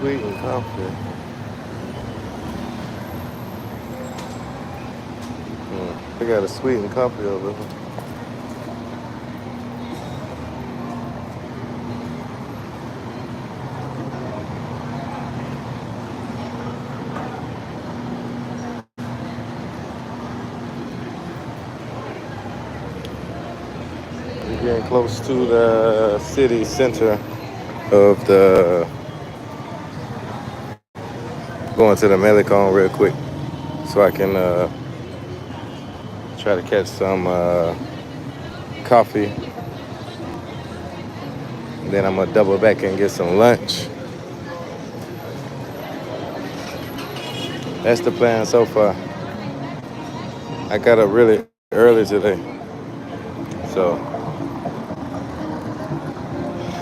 sweetened coffee. They got a sweetened coffee over here. We're getting close to the city center of the. Going to the Melicon real quick so I can try to catch some coffee. Then I'm gonna double back and get some lunch. That's the plan so far. I got up really early today, so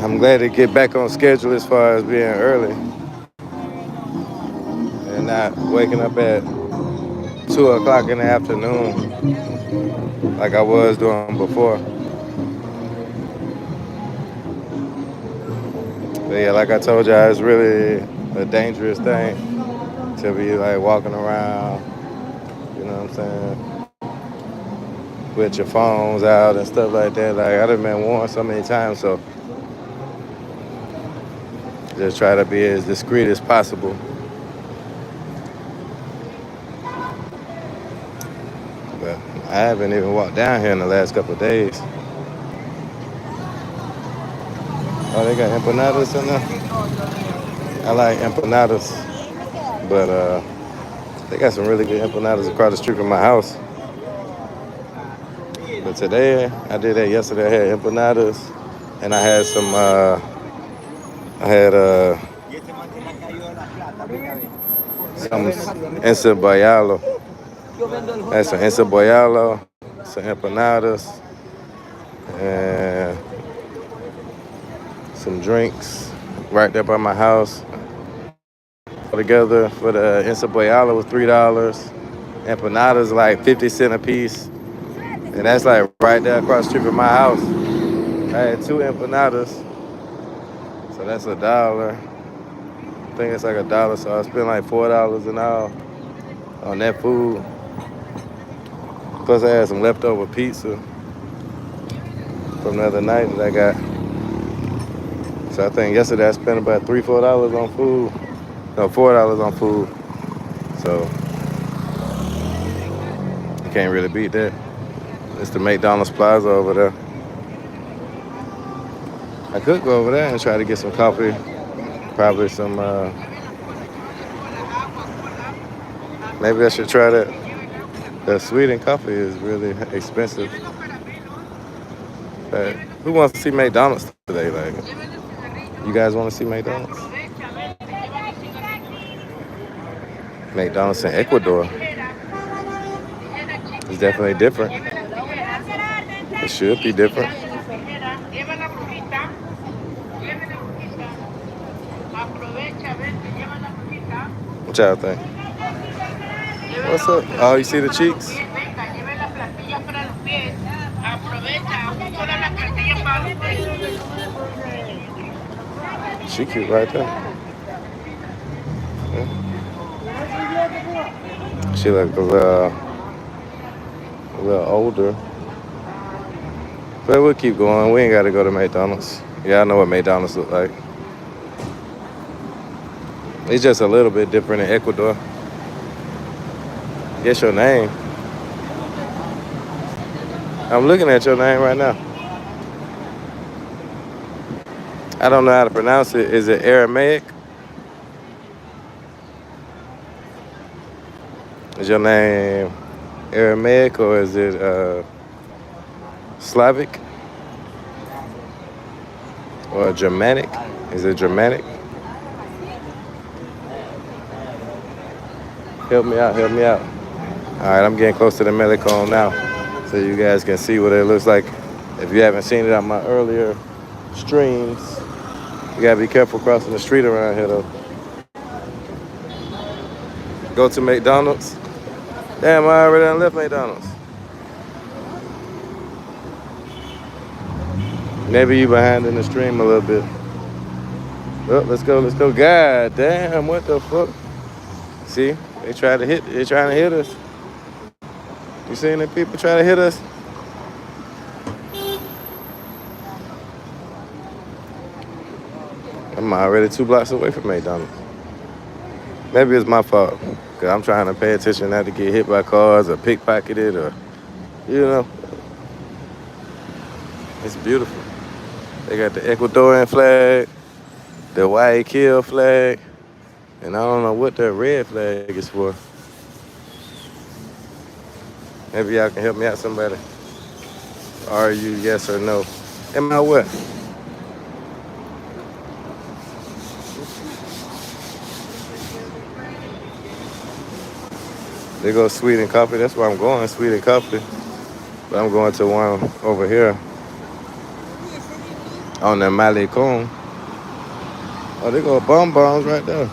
I'm glad to get back on schedule as far as being early and not waking up at 2 o'clock in the afternoon like I was doing before. But yeah, like I told y'all, it's really a dangerous thing to be like walking around, you know what I'm saying, with your phones out and stuff like that. Like I done been warned so many times, so just try to be as discreet as possible. But I haven't even walked down here in the last couple of days. Oh, they got empanadas in there? I like empanadas, but they got some really good empanadas across the street from my house. But today, I did that yesterday. I had empanadas, and I had some, I had some encebollado. I had some encebollado, some empanadas, and some drinks right there by my house. Together for the encebollado was $3. Empanadas like 50 cents a piece. And that's like right there across the street from my house. I had 2 empanadas. So that's $1. I think it's like $1. So I spent like $4 in all on that food. Plus I had some leftover pizza from the other night that I got. So I think yesterday I spent about $3, $4 on food. No, $4 on food. So you can't really beat that. It's the McDonald's Plaza over there. I could go over there and try to get some coffee. Probably some, maybe I should try that. The sweetened coffee is really expensive. But who wants to see McDonald's today? Like, you guys want to see McDonald's? McDonald's in Ecuador is definitely different. It should be different. What y'all think? What's up? Oh, you see the cheeks? She cute right there. Yeah. She look a little older. But we'll keep going. We ain't got to go to McDonald's. Yeah, I know what McDonald's look like. It's just a little bit different in Ecuador. Guess your name. I'm looking at your name right now. I don't know how to pronounce it. Is it Aramaic? Is your name Aramaic or is it Slavic? Or Germanic? Is it Germanic? Help me out, help me out. All right, I'm getting close to the Melicon now so you guys can see what it looks like. If you haven't seen it on my earlier streams, you gotta be careful crossing the street around here though. Go to McDonald's. Damn, I already done left McDonald's. Maybe you behind in the stream a little bit. Oh, let's go, let's go. God damn, what the fuck? See, they trying to hit us. You seen the people trying to hit us? I'm already 2 blocks away from McDonald's. Maybe it's my fault. Cause I'm trying to pay attention not to get hit by cars or pickpocketed or, you know, it's beautiful. They got the Ecuadorian flag, the Guayaquil flag, and I don't know what the red flag is for. Maybe y'all can help me out, somebody. Are you yes or no? Am I what? They go Sweet and Coffee. That's where I'm going, Sweet and Coffee. But I'm going to one over here on the Malecon. Oh, they go Bum Bombs right there.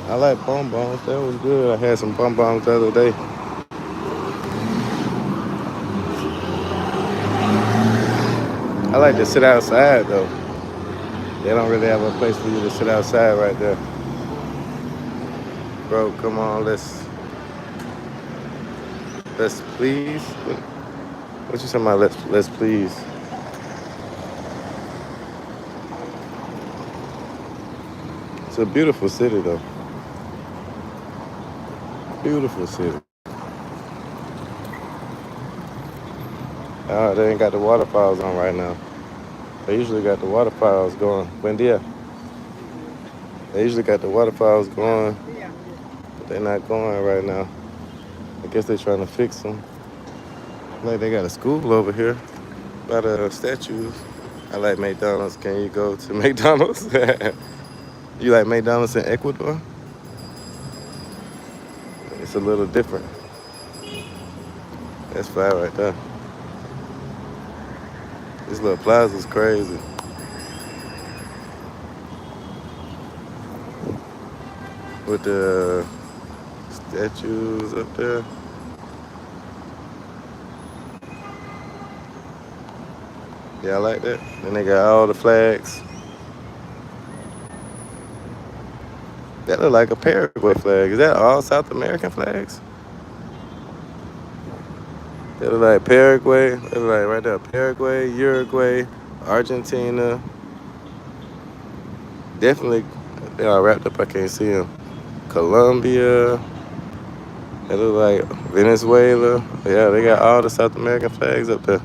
I like Bum Bombs. That was good. I had some Bum Bombs the other day. I like to sit outside though. They don't really have a place for you to sit outside right there. Bro, come on, let's please. What you talking about? Let's please. It's a beautiful city though. Beautiful city. They ain't got the waterfalls on right now. They usually got the waterfalls going. Buen dia. They usually got the waterfalls going, but they're not going right now. I guess they're trying to fix them. Like they got a school over here. A lot of statues. I like McDonald's. Can you go to McDonald's? You like McDonald's in Ecuador? It's a little different. That's fire right there. This little plaza's crazy. With the statues up there. Yeah, I like that. Then they got all the flags. That look like a Paraguay flag. Is that all South American flags? That look like Paraguay. That look like right there. Paraguay, Uruguay, Argentina. Definitely, they all wrapped up. I can't see them. Colombia. That look like Venezuela. Yeah, they got all the South American flags up there.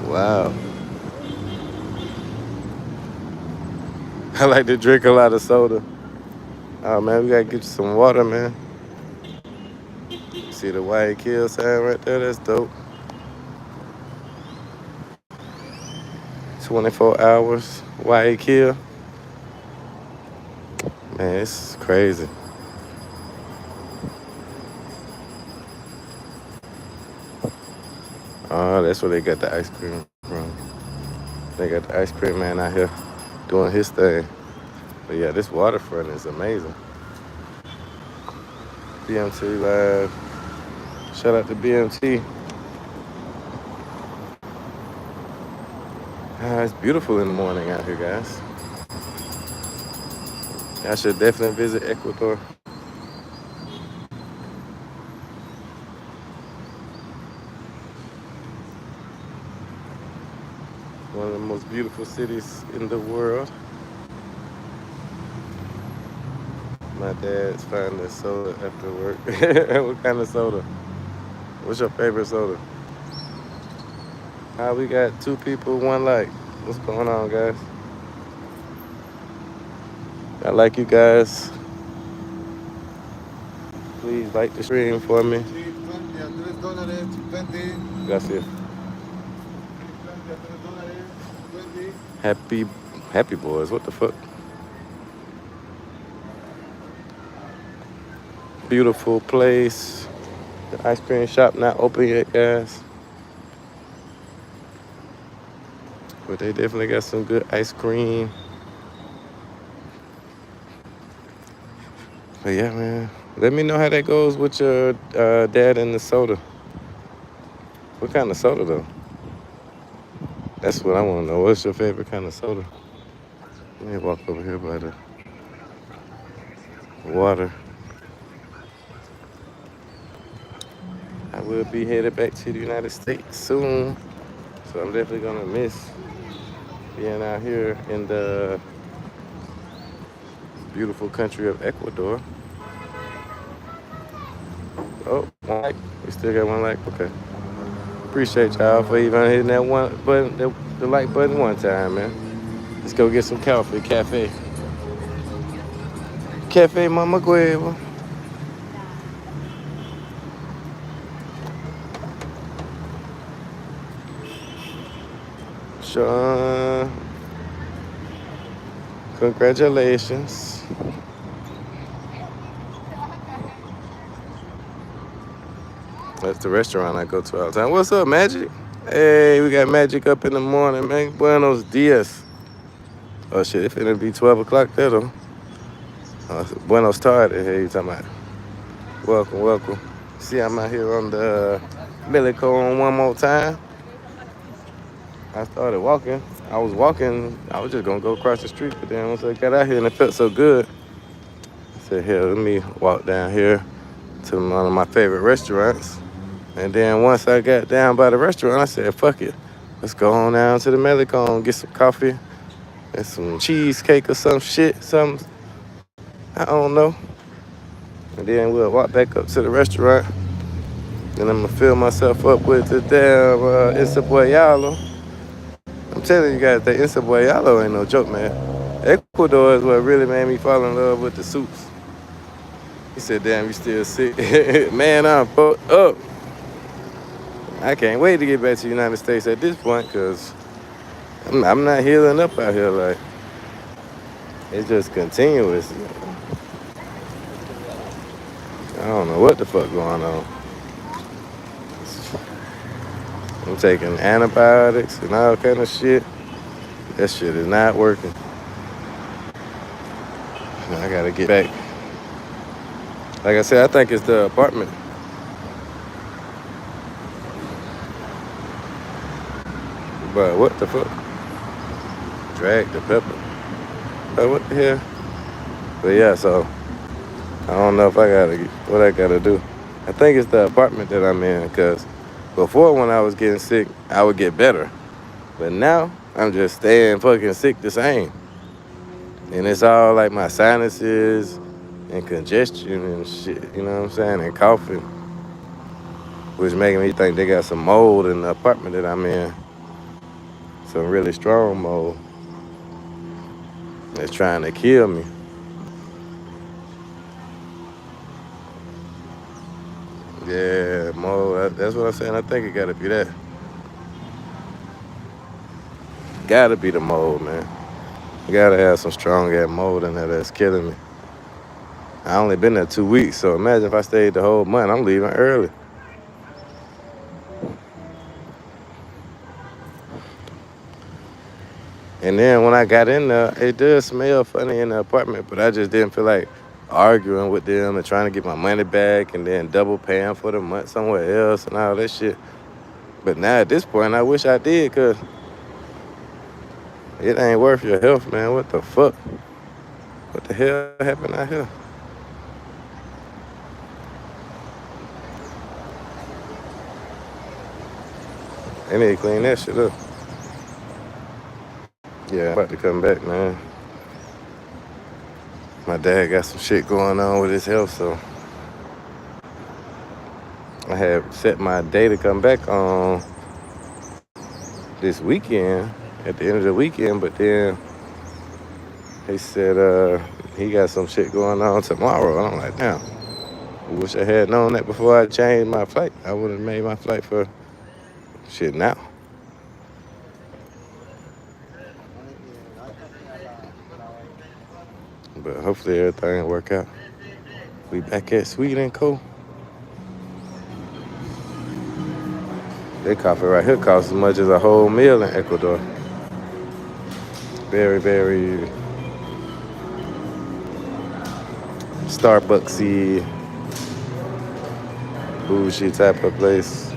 Wow. I like to drink a lot of soda. Oh man, we gotta get you some water, man. See the Guayaquil sign right there? That's dope. 24 hours, Guayaquil. Man, it's crazy. Oh, that's where they got the ice cream from. They got the ice cream man out here doing his thing. But yeah, this waterfront is amazing. BMT Live. Shout out to BMT. It's beautiful in the morning out here, guys. I should definitely visit Ecuador. One of the most beautiful cities in the world. My dad's finding soda after work. What kind of soda? What's your favorite soda? We got 2 people, 1 like. What's going on, guys? I like you guys. Please like the stream for me. Gracias. Happy boys. What the fuck? Beautiful place. The ice cream shop not open yet, guys. But they definitely got some good ice cream. But yeah, man. Let me know how that goes with your dad and the soda. What kind of soda, though? That's what I want to know. What's your favorite kind of soda? Let me walk over here by the water. I will be headed back to the United States soon. So I'm definitely going to miss being out here in the beautiful country of Ecuador. Oh, one like. We still got one like. Okay. Appreciate y'all for even hitting that one button, the like button one time, man. Let's go get some coffee. Cafe Mama Gueva. Sean, congratulations. That's the restaurant I go to all the time. What's up, Magic? Hey, we got Magic up in the morning, man. Buenos dias. Oh, shit, it finna be 12 o'clock there, though. Buenos tardes. Hey, you talking about? Welcome, welcome. See, I'm out here on the Millicone one more time. I started walking. I was walking. I was just going to go across the street, but then once I got out here and it felt so good, I said, hell, let me walk down here to one of my favorite restaurants. And then once I got down by the restaurant, I said, fuck it. Let's go on down to the Melicone, get some coffee and some cheesecake or some shit, something, I don't know. And then we'll walk back up to the restaurant. Then I'm gonna fill myself up with the damn Insaboyalo. I'm telling you guys, that Insaboyalo ain't no joke, man. Ecuador is what really made me fall in love with the soups. He said, damn, you still sick? Man, I'm fucked up. I can't wait to get back to the United States at this point, because I'm not healing up out here. Like, it's just continuous. I don't know what the fuck going on. I'm taking antibiotics and all kind of shit. That shit is not working. I gotta get back. Like I said, I think it's the apartment. But what the fuck? Drag the pepper. But what the hell? But yeah, so I don't know if what I gotta do. I think it's the apartment that I'm in, because before when I was getting sick, I would get better. But now I'm just staying fucking sick the same. And it's all like my sinuses and congestion and shit, you know what I'm saying? And coughing, which making me think they got some mold in the apartment that I'm in. Some really strong mold that's trying to kill me. Yeah, mold, that's what I'm saying. I think it gotta be that. Gotta be the mold, man. You gotta have some strong ass mold in there that's killing me. I only been there 2 weeks, so imagine if I stayed the whole month. I'm leaving early. And then when I got in there, it does smell funny in the apartment, but I just didn't feel like arguing with them and trying to get my money back and then double paying for the month somewhere else and all that shit. But now at this point, I wish I did, because it ain't worth your health, man. What the fuck? What the hell happened out here? They need to clean that shit up. Yeah, I'm about to come back, man. My dad got some shit going on with his health, so I had set my day to come back on this weekend, at the end of the weekend, but then he said he got some shit going on tomorrow. I'm like, damn, I wish I had known that before I changed my flight. I would have made my flight for shit now. But hopefully everything will work out. We back at Sweet and Co. That coffee right here costs as much as a whole meal in Ecuador. Very, very Starbucksy, bougie type of place.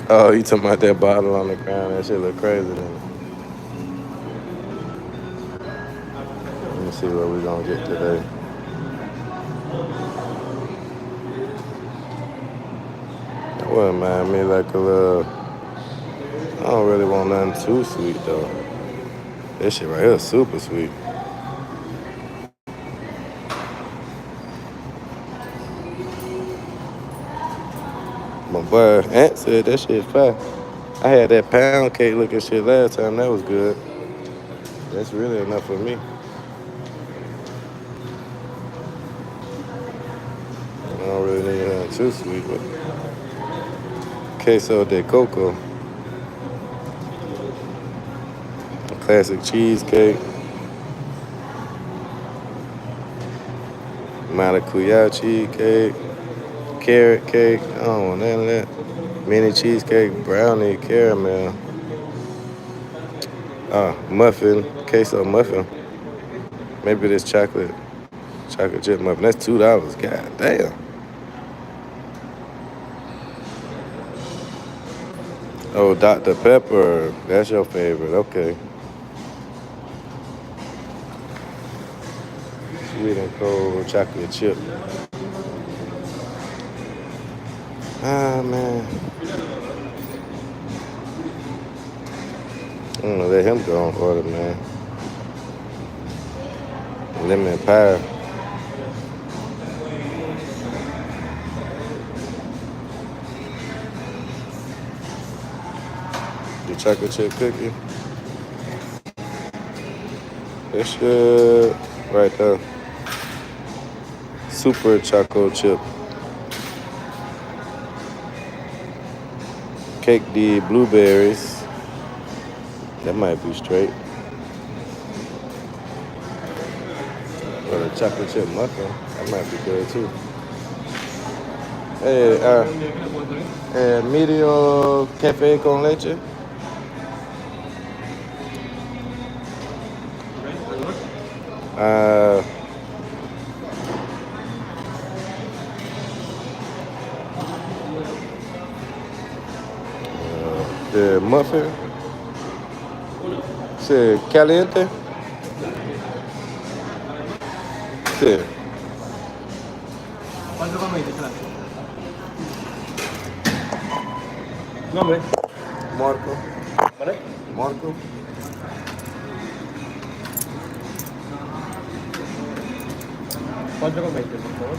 Oh, you talking about that bottle on the ground? That shit look crazy. Then. Let me see what we gonna get today. That wouldn't mind me like a little. I don't really want nothing too sweet though. This shit right here is super sweet. My boy Ant said that shit fire. I had that pound cake looking shit last time. That was good. That's really enough for me. I don't really need nothing too sweet, but queso de coco, a classic cheesecake, maracuya cheesecake, carrot cake. I don't want none of that. Mini cheesecake, brownie, caramel, muffin, queso muffin. Maybe this chocolate chip muffin. That's $2. God damn. Oh, Dr. Pepper. That's your favorite. Okay. Sweet and cold chocolate chip. Ah, man. I'm gonna let him go on order, man. Lemon pie. The chocolate chip cookie. This shit right there. Super chocolate chip. Cake the blueberries. That might be straight. Or the chocolate chip muffin. That might be good too. Hey, medio café con leche. The muffin. Sí, caliente. Sí. Nombre. Marco. ¿Vale? Marco. 4,20, por favor.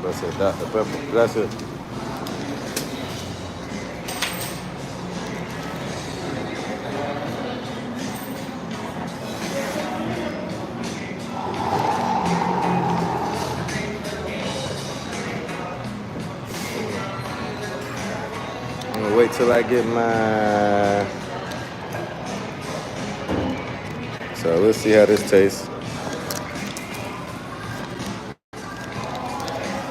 Gracias, Dr. Pepper. Gracias. I'm gonna wait till I get my. So let's see how this tastes.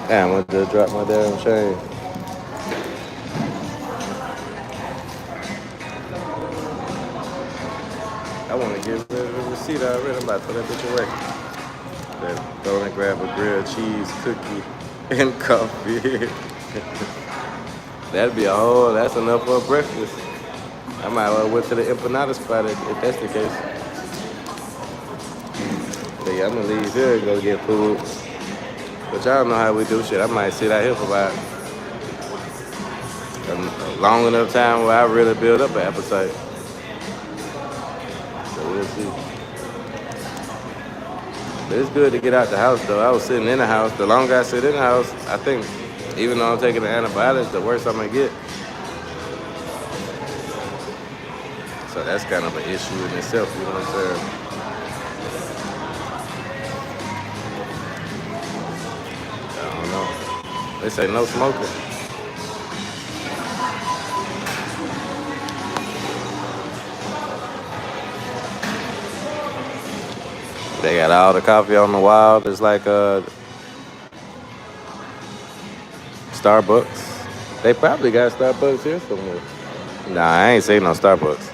Damn, I just dropped my damn chain. I want to get rid of the receipt already. I'm about to throw that bitch away. Then go and grab a grilled cheese cookie and coffee. That'd be that's enough for a breakfast. I might well went to the empanada spot if that's the case. But yeah, I'm gonna leave here and go get food. But y'all know how we do shit. I might sit out here for about a long enough time where I really build up an appetite. So we'll see. But it's good to get out the house though. I was sitting in the house. The longer I sit in the house, I think, even though I'm taking the antibiotics, the worse I'm gonna get. So that's kind of an issue in itself, you know what I'm saying? I don't know. They say no smoking. They got all the coffee on the wild. It's like Starbucks. They probably got Starbucks here somewhere. Nah, I ain't say no Starbucks.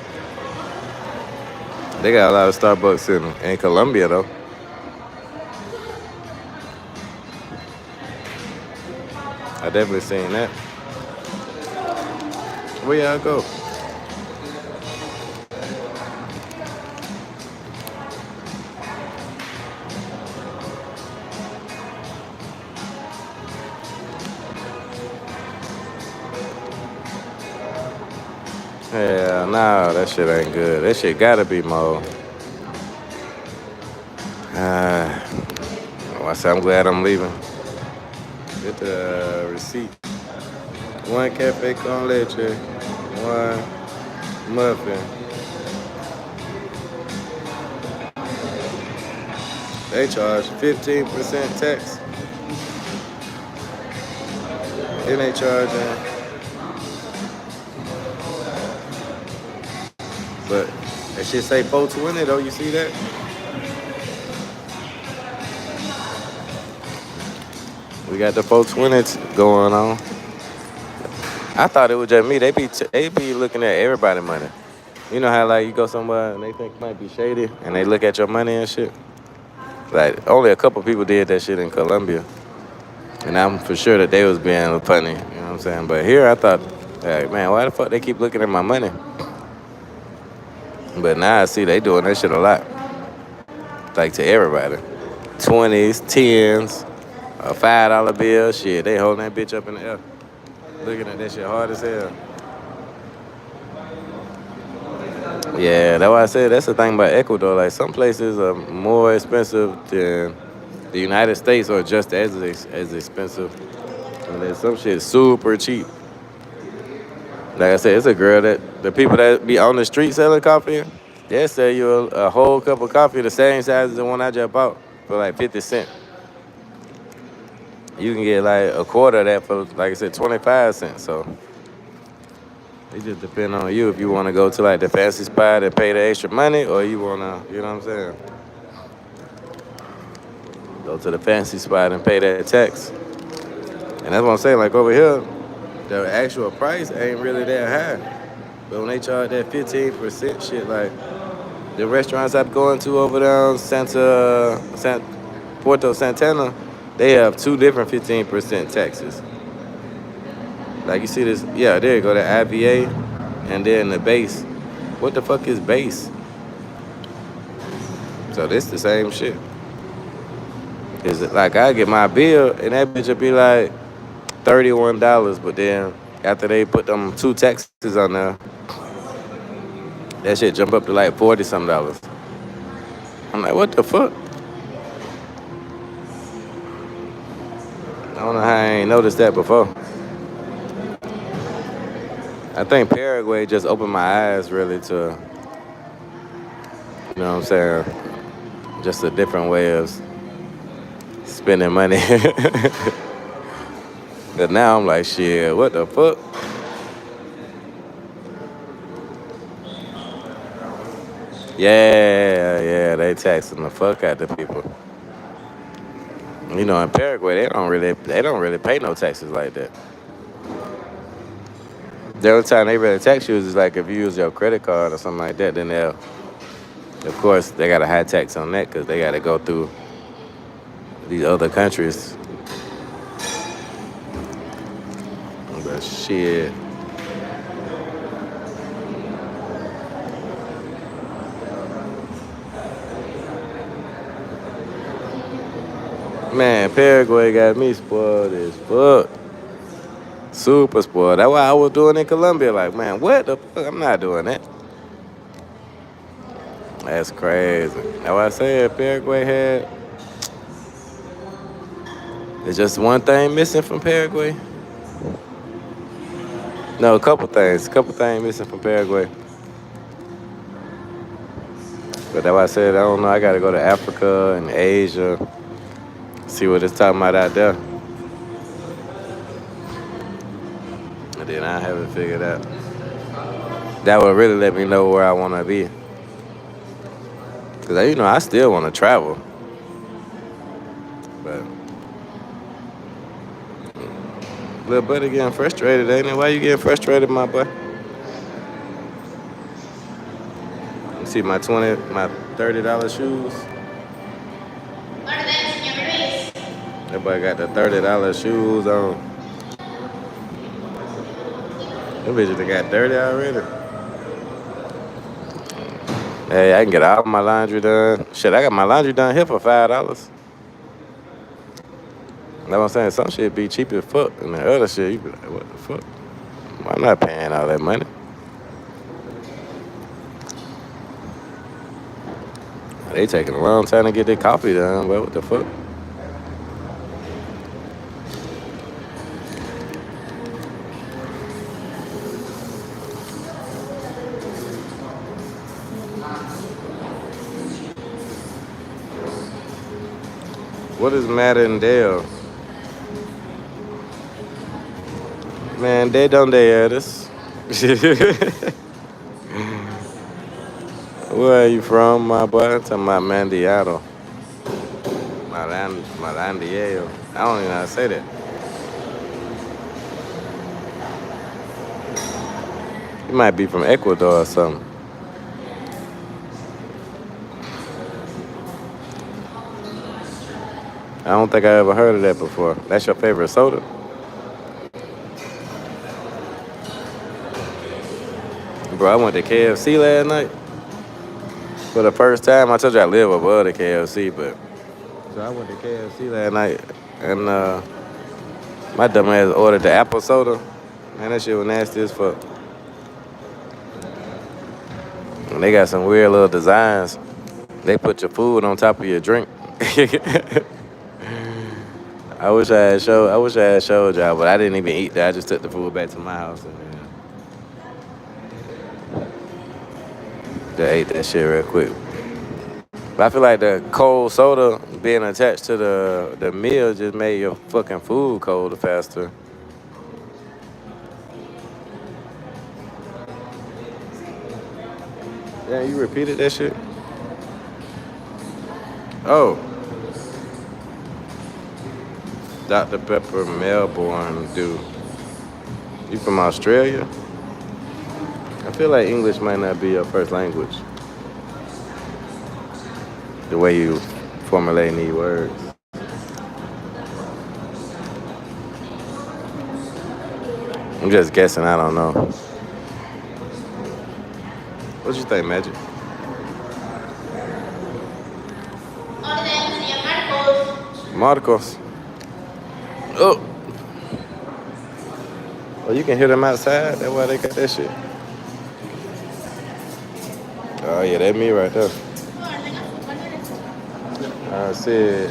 They got a lot of Starbucks in Colombia though. I definitely seen that. Where y'all go? Hell no, that shit ain't good. That shit gotta be more. Uh, I said I'm glad I'm leaving. Get the receipt. One cafe con leche, one muffin. They charge 15% tax. Then they charging, but that shit say 420 though. You see that? We got the 420 going on. I thought it was just me. They be looking at everybody money. You know how like you go somewhere and they think it might be shady and they look at your money and shit. Like only a couple people did that shit in Colombia, and I'm for sure that they was being funny. You know what I'm saying? But here I thought, like, man, why the fuck they keep looking at my money? But now I see they doing that shit a lot, like to everybody. 20s, 10s, a $5 bill, shit. They holding that bitch up in the air, looking at that shit hard as hell. Yeah, that's why I said that's the thing about Ecuador. Like some places are more expensive than the United States, or just as expensive. And then some shit super cheap. Like I said, it's a girl that the people that be on the street selling coffee, they sell you a whole cup of coffee the same size as the one I just bought for like 50 cents. You can get like a quarter of that for, like I said, 25 cents. So it just depends on you if you want to go to like the fancy spot and pay the extra money, or you want to, you know what I'm saying, go to the fancy spot and pay that tax. And that's what I'm saying. Like over here, the actual price ain't really that high. But when they charge that 15% shit, like the restaurants I'm going to over there on Puerto Santana, they have two different 15% taxes. Like you see this, yeah, there you go, the IVA, and then the base. What the fuck is base? So this the same shit. Is it like I get my bill and that bitch will be like $31, but then after they put them two taxes on there, that shit jump up to like 40 some dollars. I'm like, what the fuck? I don't know how I ain't noticed that before. I think Paraguay just opened my eyes really to, you know what I'm saying, just a different way of spending money. But now I'm like, shit, what the fuck? Yeah, they taxing the fuck out the people. You know, in Paraguay, they don't really pay no taxes like that. The only time they really tax you is like if you use your credit card or something like that. Then they'll, of course, they got a high tax on that because they got to go through these other countries. But shit, man, Paraguay got me spoiled as fuck. Super spoiled. That's what I was doing in Colombia. Like, man, what the fuck? I'm not doing that. That's crazy. That's why I said Paraguay had. There's just one thing missing from Paraguay. No, a couple things. A couple things missing from Paraguay. But that's why I said I don't know. I gotta go to Africa and Asia, see what it's talking about out there, and then I have it figured out. That would really let me know where I want to be. Cause you know I still want to travel, but Little buddy getting frustrated, ain't it? Why you getting frustrated, my boy? You see my $30 shoes? That boy got the $30 shoes on. Them bitches that got dirty already. Hey, I can get all my laundry done. Shit, I got my laundry done here for $5. That's what I'm saying. Some shit be cheap as fuck, and the other shit, you be like, what the fuck? Why I'm not paying all that money? They taking a long time to get their coffee done. Well, what the fuck? What is Matt and Dale? Man, they don't they at us. Where are you from, my boy? I'm talking about Mandiato. Malandieo. I don't even know how to say that. You might be from Ecuador or something. I don't think I ever heard of that before. That's your favorite soda? Bro, I went to KFC last night for the first time. I told you I live above the KFC, but so I went to KFC last night, and my dumb ass ordered the apple soda. Man, that shit was nasty as fuck. And they got some weird little designs. They put your food on top of your drink. I wish I had showed y'all, but I didn't even eat that. I just took the food back to my house and just ate that shit real quick. But I feel like the cold soda being attached to the meal just made your fucking food colder faster. Yeah, you repeated that shit? Oh. Dr. Pepper Melbourne dude. You from Australia? I feel like English might not be your first language. The way you formulate these words. I'm just guessing, I don't know. What you think, Magic? Marcos. Oh. Oh, you can hear them outside? That's why they got that shit. Oh, yeah, that's me right there. I see,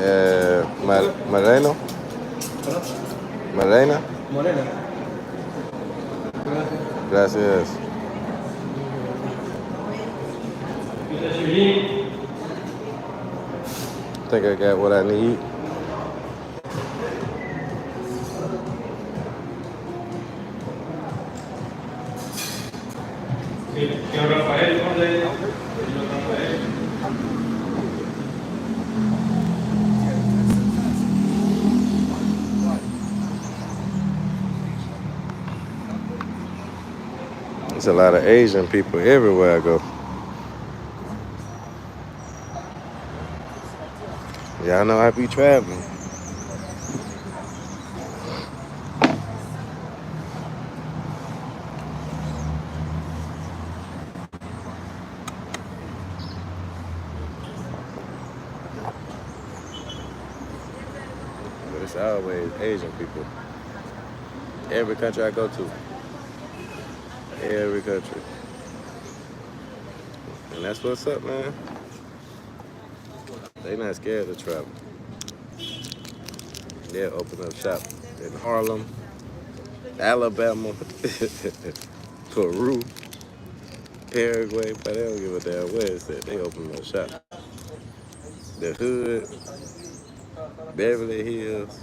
Moreno. Morena. Gracias. I think I got what I need. There's a lot of Asian people everywhere I go. Y'all know I be traveling. But it's always Asian people. Every country I go to. Every country. And that's what's up, man. They not scared to travel. They'll open up shop in Harlem, Alabama, Peru, Paraguay, but they don't give a damn where it's at. They open up shop. The Hood, Beverly Hills.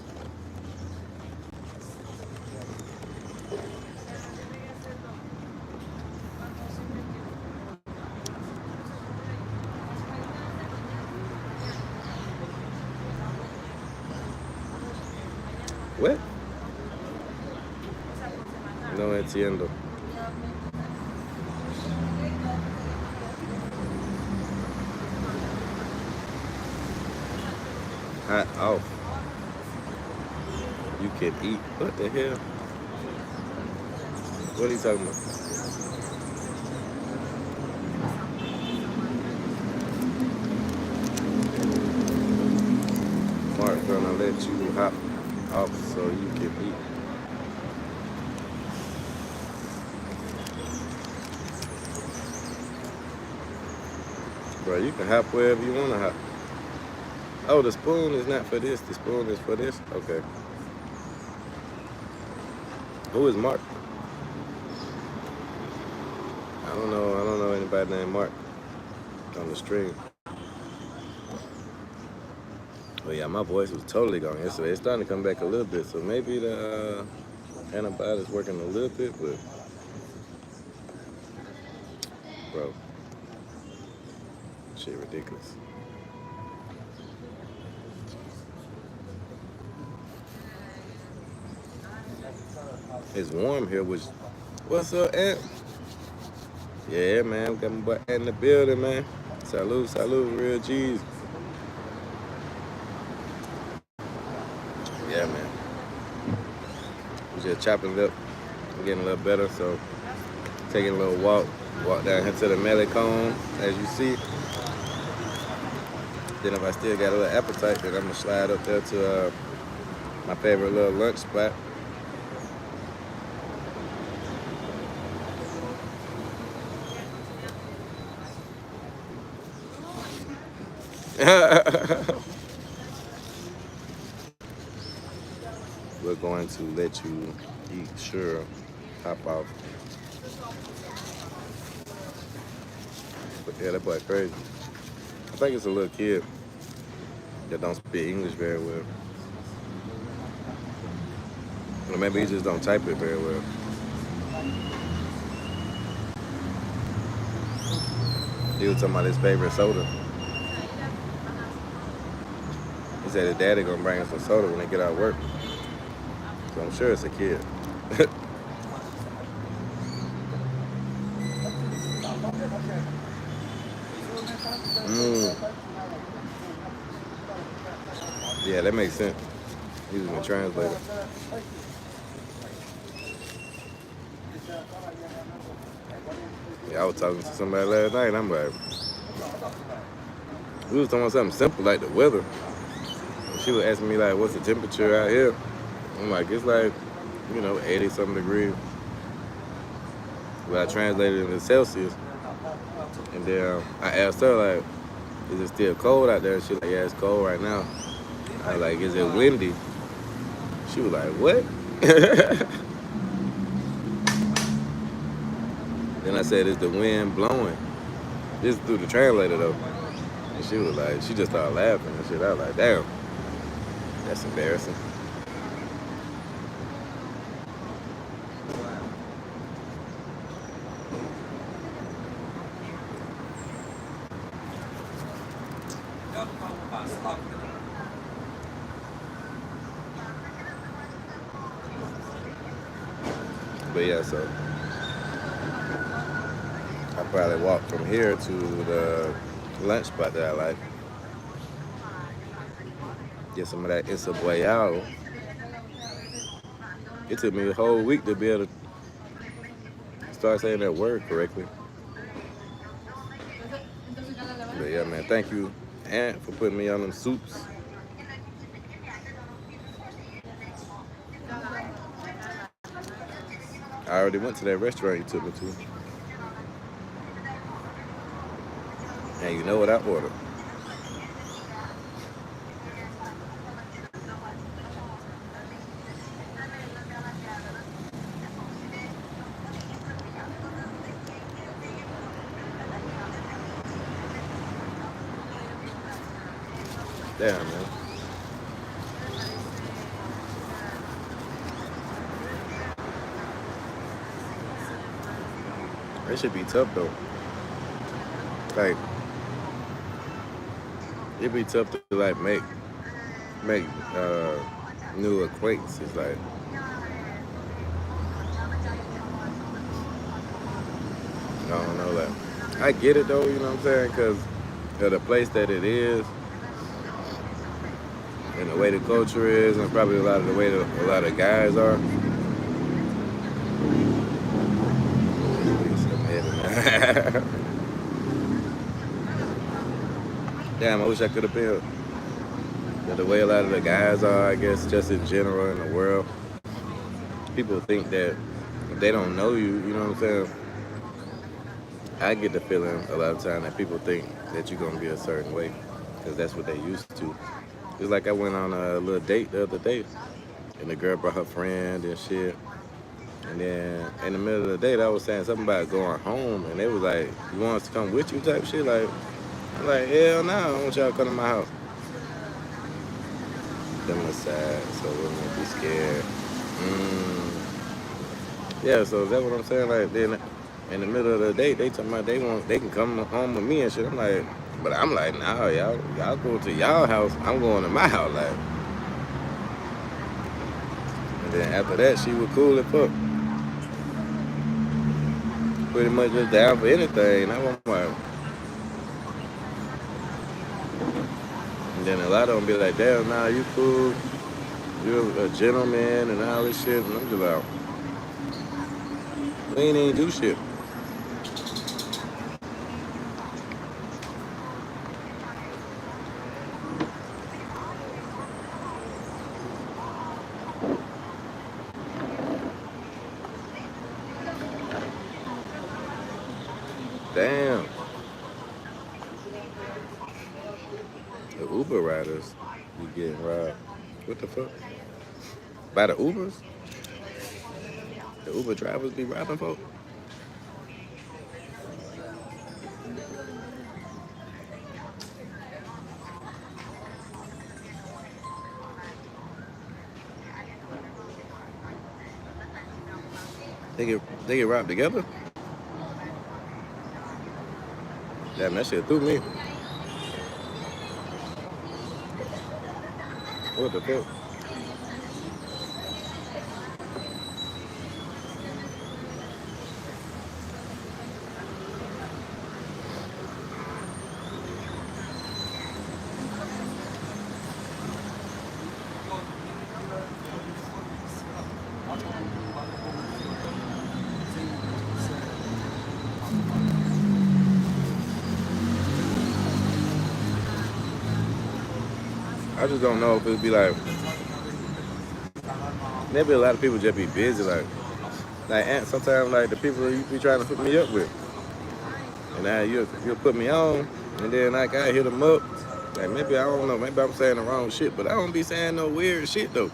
What? No entiendo. Hot off. You can eat. What the hell? What are you talking about? Mark gonna let you hop off so you can eat. Bro, you can hop wherever you wanna hop. Oh, the spoon is not for this. The spoon is for this. Okay. Who is Mark? I don't know. I don't know anybody named Mark on the stream. But yeah, my voice was totally gone yesterday. It's starting to come back a little bit, so maybe the antibiotics working a little bit, but bro, shit ridiculous. It's warm here, which what's up, Ant? Yeah, man, we got my boy Ant in the building, man. Salute, salute, real G's. Yeah, man. We just chopping it up. I'm getting a little better, so taking a little walk down here to the Malecon, as you see. Then if I still got a little appetite, then I'm gonna slide up there to my favorite little lunch spot. We're going to let you eat, sure, hop off. But yeah, that boy crazy. I think it's a little kid that don't speak English very well. Or maybe he just don't type it very well. He was talking about his favorite soda. He said his daddy gonna bring him some soda when they get out of work. So I'm sure it's a kid. Yeah, that makes sense. He was my translator. Yeah, I was talking to somebody last night, and I'm like, we was talking about something simple like the weather. And she was asking me like, what's the temperature out here? I'm like, it's like, 80 something degrees. But I translated it into Celsius. And then I asked her like, is it still cold out there? She was like, yeah, it's cold right now. I was like, is it windy? She was like, what? Then I said, is the wind blowing? This is through the translator though. And she was like, she just started laughing and shit. I was like, damn, that's embarrassing. But yeah, so I probably walk from here to the lunch spot that I like. Get some of that Guayaquil. It took me a whole week to be able to start saying that word correctly. But yeah, man, thank you, Aunt, for putting me on them soups. I already went to that restaurant you took me to. And you know what I ordered? Damn, man. That should be tough though. Like, it'd be tough to like make new acquaintances. Like, I get it though, you know what I'm saying? Because of the place that it is and the way the culture is and probably a lot of the way that a lot of guys are. Damn, I wish I could have been. But the way a lot of the guys are, I guess, just in general in the world, people think that if they don't know you, you know what I'm saying? I get the feeling a lot of time that people think that you're gonna be a certain way because that's what they used to. It's like I went on a little date the other day, and the girl brought her friend and shit. And then in the middle of the date, I was saying something about going home, and they was like, "You want us to come with you?" type shit. Like, I'm like, hell no, I don't want y'all to come to my house. Them aside, so wouldn't be scared. Yeah, so that's what I'm saying. Like then in the middle of the day, they talking about they can come home with me and shit. I'm like, but I'm like, nah, y'all go to y'all house. I'm going to my house. Like, and then after that, she was cool as fuck. Pretty much just down for anything. And I was like, and then a lot of them be like, damn, nah, you cool. You're a gentleman and all this shit. And I'm just like, we ain't even do shit. Damn. The Uber riders be getting robbed. What the fuck? By the Ubers? The Uber drivers be robbing folk? They get robbed together? Damn, that shit threw me. What the fuck? I just don't know if it'd be like maybe a lot of people just be busy like and sometimes like the people you be trying to put me up with. And now you'll put me on and then like I hit them up. Like maybe I don't know, maybe I'm saying the wrong shit, but I don't be saying no weird shit though.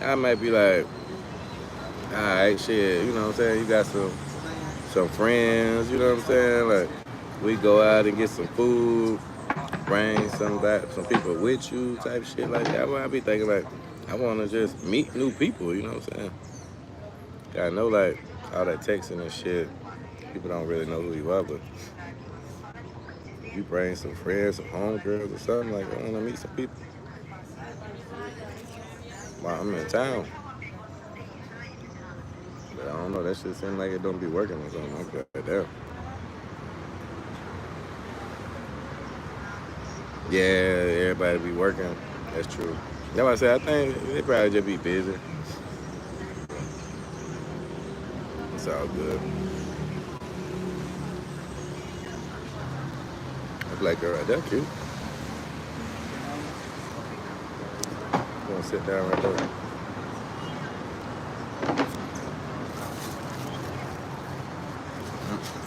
I might be like, alright, shit, you know what I'm saying? You got some friends, you know what I'm saying? Like we go out and get some food, bring some people with you type shit like that. I be thinking like I wanna just meet new people, you know what I'm saying? I know like all that texting and shit, people don't really know who you are, but you bring some friends, some homegirls or something, like I wanna meet some people while I'm in town. But I don't know, that shit seems like it don't be working or something like that. Damn. Yeah, everybody be working. That's true. That's why I say I think they probably just be busy. It's all good. That black girl right there, cute. Gonna sit down right there.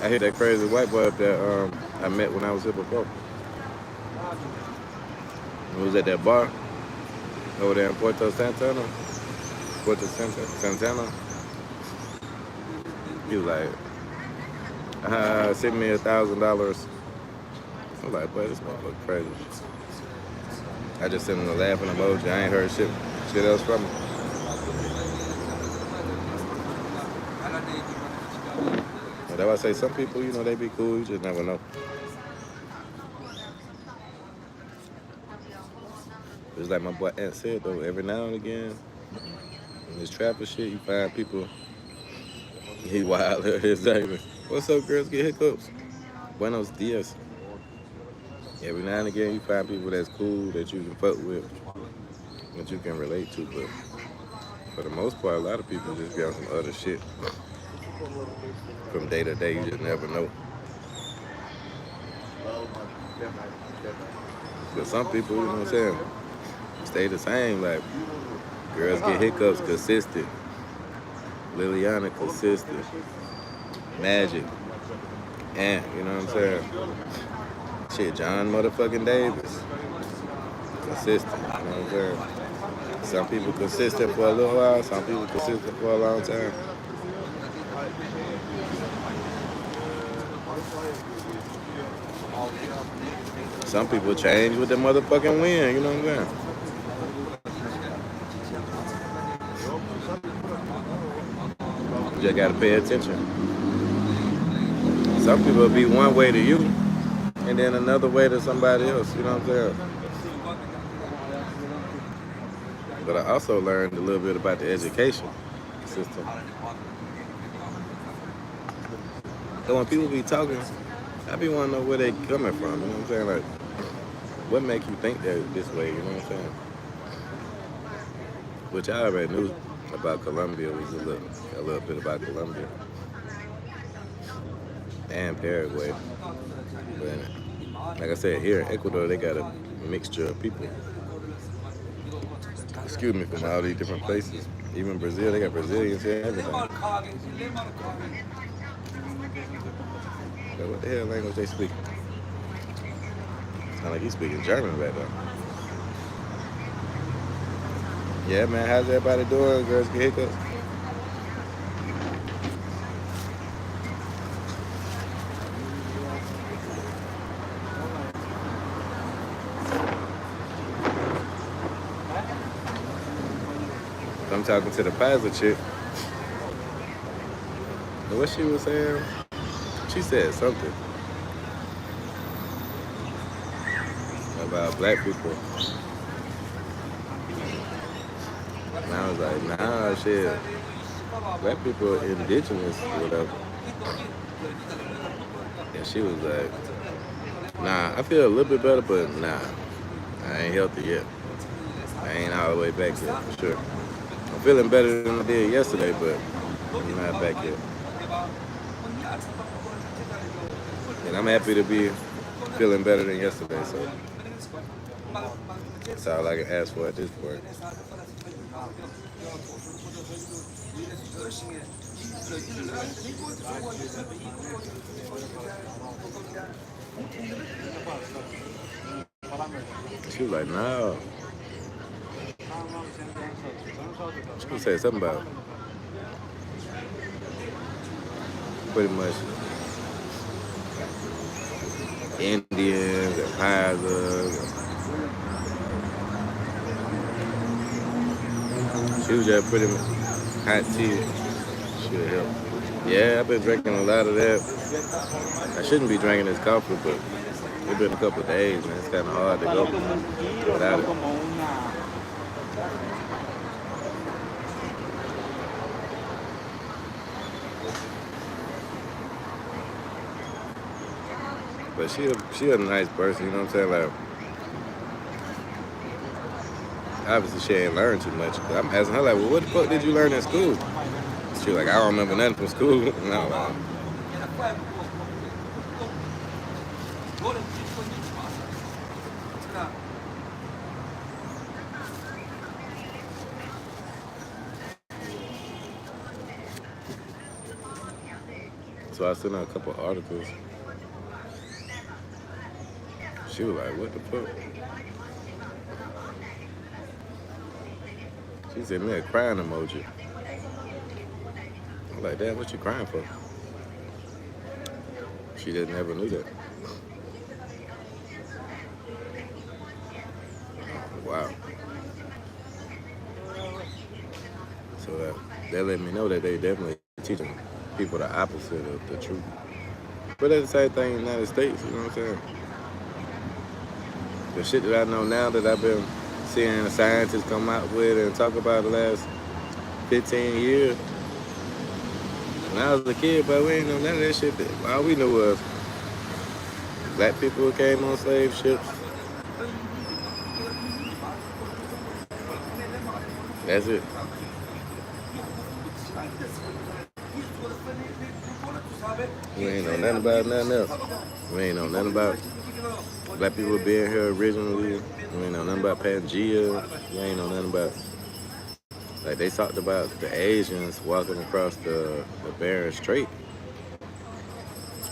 I hit that crazy white boy up there I met when I was here before. He was at that bar over there in Puerto Santana. Santana. He was like, send me $1,000. I'm like, boy, this motherfucker crazy. I just sent him a laughing emoji. I ain't heard shit else from him. But that's why I say some people, you know, they be cool. You just never know. It's like my boy Ant said though, every now and again, in this trapper shit, you find people, he wild, exactly. What's up, girls? Get hiccups. Buenos dias. Every now and again, you find people that's cool that you can fuck with, that you can relate to. But for the most part, a lot of people just be on some other shit from day to day. You just never know. But some people, you know what I'm saying, stay the same. Like girls get hiccups consistent. Liliana consistent. Magic. And you know what I'm saying? Shit, John motherfucking Davis. Consistent. You know what I'm saying? Some people consistent for a little while, some people consistent for a long time. Some people change with the motherfucking wind, you know what I'm saying? You just gotta pay attention. Some people be one way to you and then another way to somebody else, you know what I'm saying? But I also learned a little bit about the education system. So when people be talking, I be wanting to know where they coming from, you know what I'm saying? Like, what make you think that this way, you know what I'm saying? Which I already knew about Colombia was a little bit about Colombia and Paraguay. But like I said, here in Ecuador, they got a mixture of people. Excuse me, from all these different places. Even Brazil, they got Brazilians here and everything. So what the hell language they speak? Sound like he's speaking German right now. Yeah, man, how's everybody doing? Girls get hiccups? I'm talking to the Pfizer chick. And what she was saying? She said something about black people. And I was like, nah, shit. Black people are indigenous or whatever. And she was like, nah, I feel a little bit better, but nah, I ain't healthy yet. I ain't all the way back yet, for sure. I'm feeling better than I did yesterday, but I'm not back yet. And I'm happy to be feeling better than yesterday, so that's all I can ask for at this point. She was like, no. She said something about pretty much Indians and Pizers. She was just pretty much hot tea. Should help. Yeah, I've been drinking a lot of that. I shouldn't be drinking this coffee, but it's been a couple of days, man. It's kind of hard to go without it. But she a nice person, you know what I'm saying? Like, obviously she ain't learned too much. But I'm asking her like, well, what the fuck did you learn in school? She was like, I don't remember nothing from school. No, so I sent her a couple of articles. She was like, what the fuck? She sent me a crying emoji. I'm like, damn, what you crying for? She just never knew that. Wow. So that let me know that they definitely teaching people the opposite of the truth. But that's the same thing in the United States, you know what I'm saying? The shit that I know now that I've been seeing the scientists come out with and talk about the last 15 years. When I was a kid, but we ain't know none of that shit. All we knew was black people who came on slave ships. That's it. We ain't know nothing about nothing else. We ain't know nothing about black people being here originally. We ain't know nothing about Pangea. We ain't know nothing about, like, they talked about the Asians walking across the Bering Strait.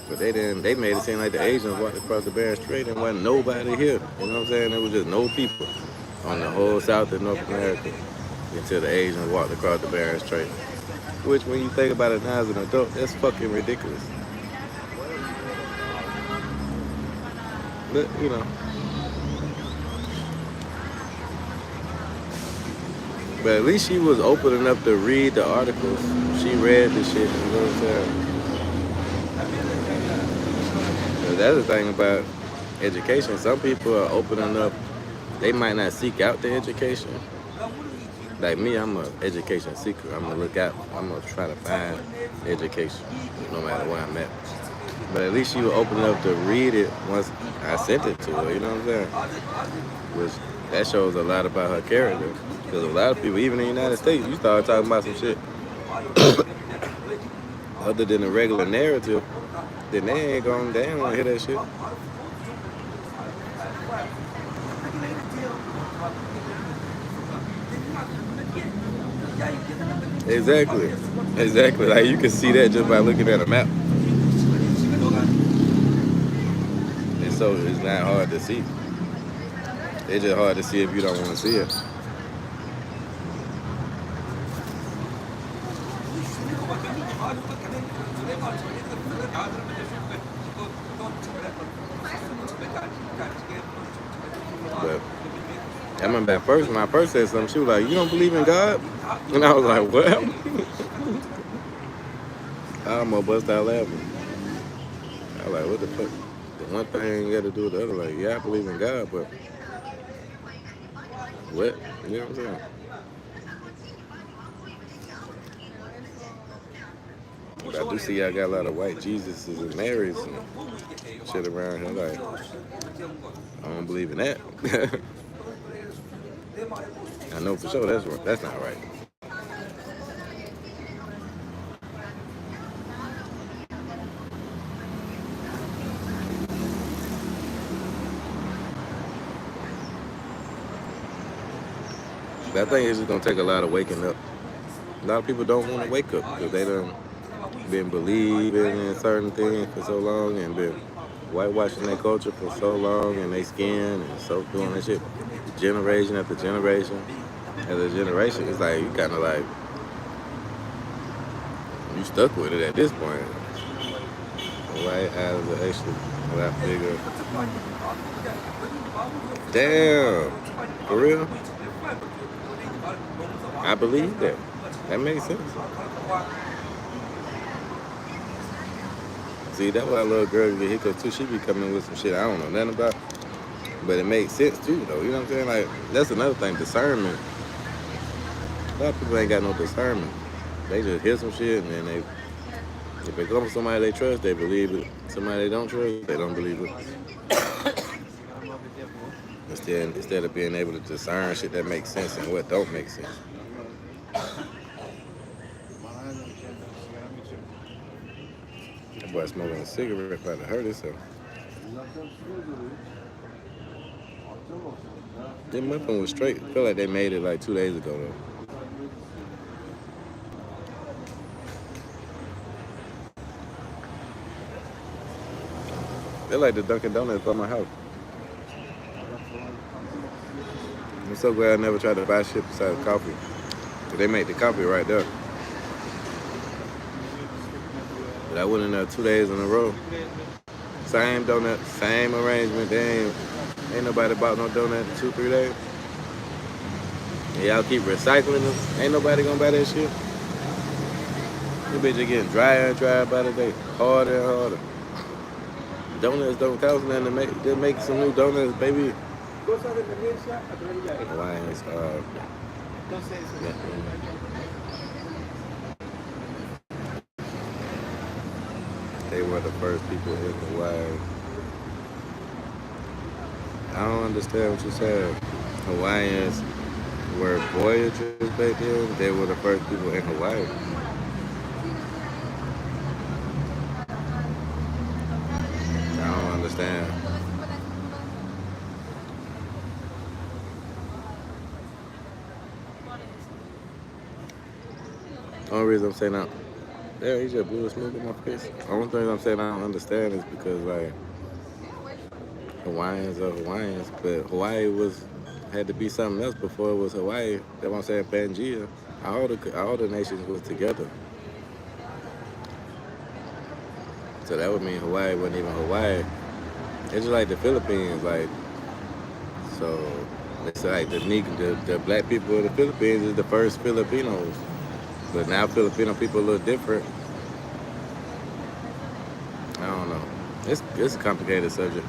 But they didn't. They made it seem like the Asians walked across the Bering Strait and wasn't nobody here. You know what I'm saying? There was just no people on the whole South and North America until the Asians walked across the Bering Strait. Which, when you think about it now as an adult, that's fucking ridiculous. But you know, but at least she was open enough to read the articles. She read the shit. You know what I'm saying? That's the thing about education. Some people are open enough. They might not seek out the education. Like me, I'm an education seeker. I'm gonna look out. I'm gonna try to find education, no matter where I'm at. But at least she was open enough to read it once I sent it to her. You know what I'm saying? Which that shows a lot about her character. Because a lot of people, even in the United States, you start talking about some shit other than the regular narrative, then they ain't gonna, they ain't wanna hear that shit. Exactly. Exactly. Like, you can see that just by looking at a map. And so it's not hard to see. It's just hard to see if you don't want to see it. But I remember at first, when I first said something, she was like, "You don't believe in God?" And I was like, "What?" I almost bust out laughing. I was like, "What the fuck?" The one thing got to do with the other. Like, yeah, I believe in God, but what? You know what I'm saying? But I do see y'all got a lot of white Jesuses and Marys and shit around here. Like, I don't believe in that. I know for sure that's not right. But I think it's just gonna take a lot of waking up. A lot of people don't want to wake up because they done been believing in certain things for so long and been whitewashing their culture for so long and they skin and so doing that shit generation after generation after generation. It's like you kind of like you stuck with it at this point. The white eyes are actually a lot bigger. Damn, for real? I believe that. That makes sense. See, that's why I love girls get hiccups too. She be coming with some shit I don't know nothing about. But it makes sense too, though. You know what I'm saying? Like, that's another thing, discernment. A lot of people ain't got no discernment. They just hear some shit and then if they come from somebody they trust, they believe it. Somebody they don't trust, they don't believe it. Instead of being able to discern shit that makes sense and what don't make sense. That boy smoking a cigarette about to hurt himself. Them weapon was straight. I feel like they made it like 2 days ago though. They're like the Dunkin' Donuts by my house. I'm so glad I never tried to buy shit besides coffee. But they make the coffee right there. But I went in there 2 days in a row. Same donut, same arrangement. They ain't nobody bought no donut in 2-3 days. And y'all keep recycling them. Ain't nobody gonna buy that shit. You bitch are getting drier and drier by the day. Harder and harder. Donuts don't cost nothing to make. Just make some new donuts, baby. Hawaiians, they were the first people in Hawaii. I don't understand what you said. Hawaiians were voyagers back then. They were the first people in Hawaii. I don't understand. Only reason I'm saying that, yeah, he just blew a smoke in my face. The only thing I'm saying I don't understand is because like Hawaiians are Hawaiians, but Hawaii was had to be something else before it was Hawaii. That's what I'm saying. Pangea, all the nations was together. So that would mean Hawaii wasn't even Hawaii. It's just like the Philippines, like so. It's like the black people of the Philippines is the first Filipinos, but now Filipino people look different. I don't know. It's a complicated subject.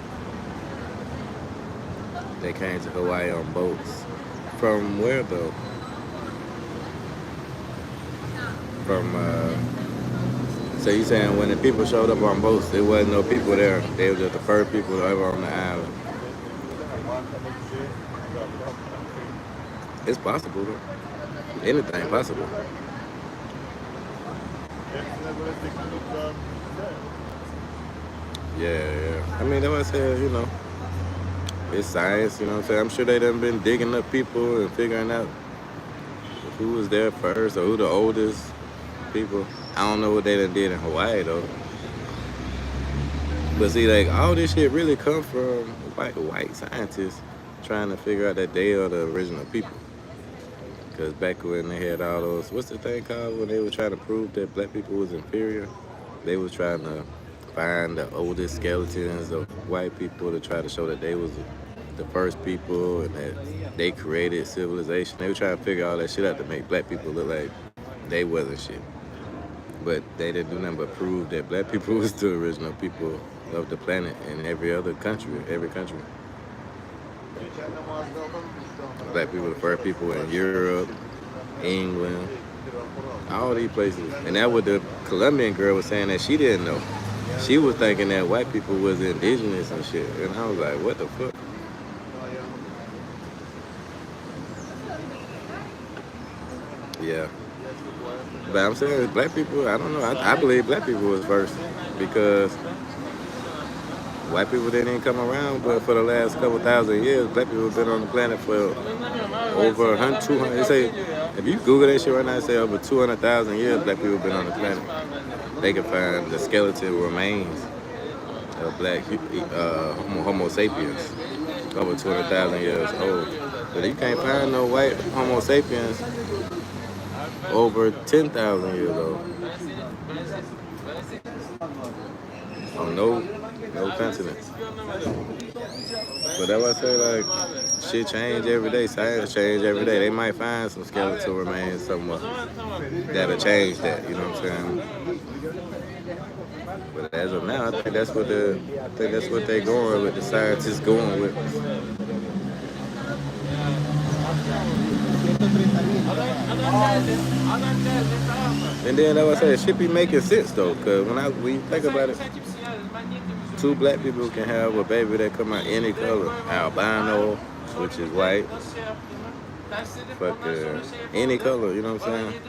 They came to Hawaii on boats. From where though? From so you saying when the people showed up on boats, there wasn't no people there. They were just the first people ever on the island. It's possible though. Anything possible. Yeah. I mean, that's what I said. It's science. You know what I'm saying? I'm sure they done been digging up people and figuring out who was there first or who the oldest people. I don't know what they done did in Hawaii though. But see, like all this shit really come from white scientists trying to figure out that they are the original people. Because back when they had all those, what's the thing called when they were trying to prove that black people was inferior? They was trying to find the oldest skeletons of white people to try to show that they was the first people and that they created civilization. They were trying to figure all that shit out to make black people look like they wasn't shit. But they didn't do nothing but prove that black people was the original people of the planet in every country. Black people, the first people in Europe, England, all these places. And that what the Colombian girl was saying that she didn't know. She was thinking that white people was indigenous and shit. And I was like, what the fuck? Yeah. But I'm saying black people, I don't know. I believe black people was first because white people didn't even come around, but for the last couple thousand years, black people have been on the planet for over 100, 200. They say, if you Google that shit right now, they say over 200,000 years, black people have been on the planet. They can find the skeletal remains of black Homo sapiens over 200,000 years old. But you can't find no white Homo sapiens over 10,000 years old. On no continents. But that's why I say, like, shit change every day. Science change every day. They might find some skeletal remains somewhere that'll change that. You know what I'm saying? But as of now, I think that's what they're going with. The scientists going with. And then that's why I say it should be making sense though, cause when you think about it, two black people can have a baby that come out any color, albino, which is white, any color, you know what I'm saying?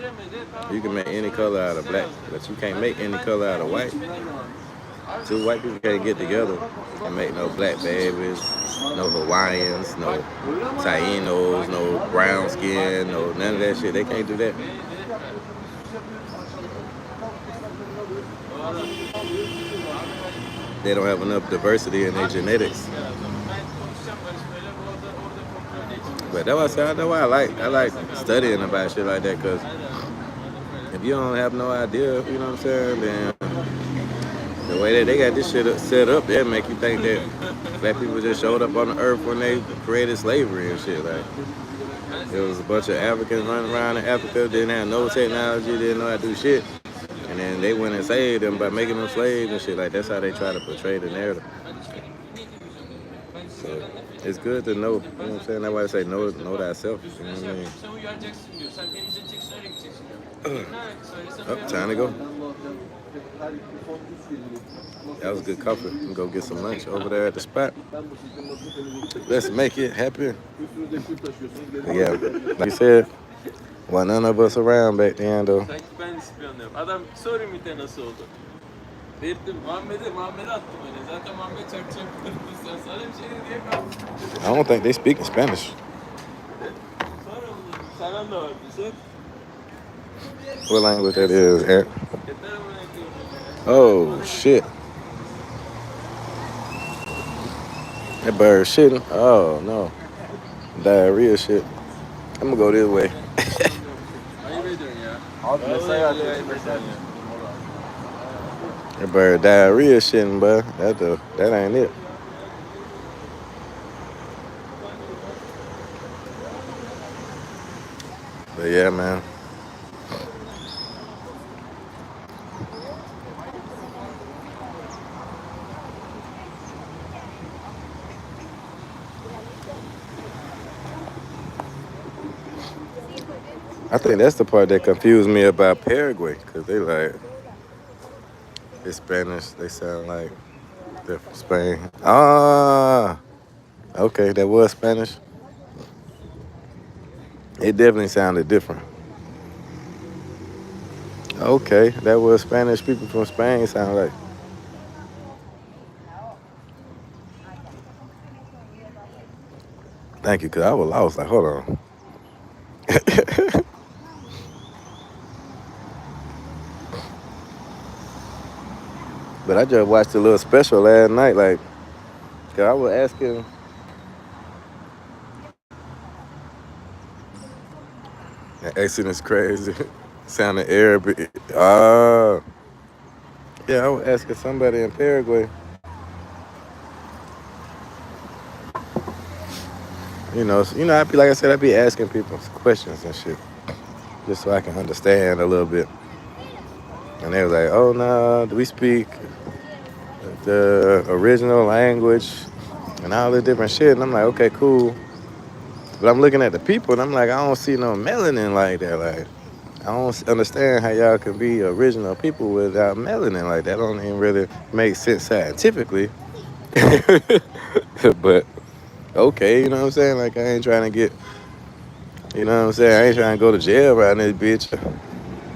You can make any color out of black, but you can't make any color out of white. Two white people can't get together and make no black babies, no Hawaiians, no Tainos, no brown skin, no none of that shit. They can't do that. They don't have enough diversity in their genetics. But that's why I like studying about shit like that, because if you don't have no idea, you know what I'm saying, then the way that they got this shit set up, they'll make you think that black people just showed up on the earth when they created slavery and shit. Like, there was a bunch of Africans running around in Africa, didn't have no technology, didn't know how to do shit. And then they went and saved them by making them slaves and shit. Like, that's how they try to portray the narrative. So It's good to know. You know what I'm saying? That's why I say know thyself. You know what I mean? Sen uyaracaksın diyor. Sen temizleteceksin, öyle gideceksin diyor. İkna et, söylesen Oh, uyar. time to go. That was good coffee. I'm gonna go get some lunch over there at the spot. Let's make it happen. Yeah, like you said, well, none of us around back then though. Sanki ben ispiyonluyorum. Adam soru ümite nasıl oldu? Verdim Muhammed'e attım öyle. Zaten Muhammed çarpacak. Sen sana bir şey de diye kaldı. I don't think they speak in Spanish. Sonra bunu saran da vardı. Sor. What language that is, Eric? Yeter ama ne diyorum. Oh shit. That bird shitting. Oh no. Diarrhea shit. I'm gonna go this way. Ayıp ediyorsun ya. Abi mesai Vallahi yapıyorsun, ayıp mesai ediyorsun ya. That bird diarrhea shitting, but that ain't it. But yeah, man. I think that's the part that confused me about Paraguay, cause they like it's Spanish. They sound like they're from Spain. Ah, okay, that was Spanish. It definitely sounded different. Okay, that was Spanish. People from Spain sound like. Thank you, cause I was lost. Like, hold on. But I just watched a little special last night, like, cause I was asking. That accent is crazy. Sounding Arabic. Ah, yeah, I was asking somebody in Paraguay. I be like I said, I be asking people questions and shit, just so I can understand a little bit. And they was like, "Oh no, we speak the original language and all this different shit." And I'm like, "Okay, cool." But I'm looking at the people and I'm like, I don't see no melanin like that. Like, I don't understand how y'all can be original people without melanin like that. Don't even really make sense scientifically. But okay, you know what I'm saying? Like, I ain't trying to get, you know what I'm saying? I ain't trying to go to jail around this bitch.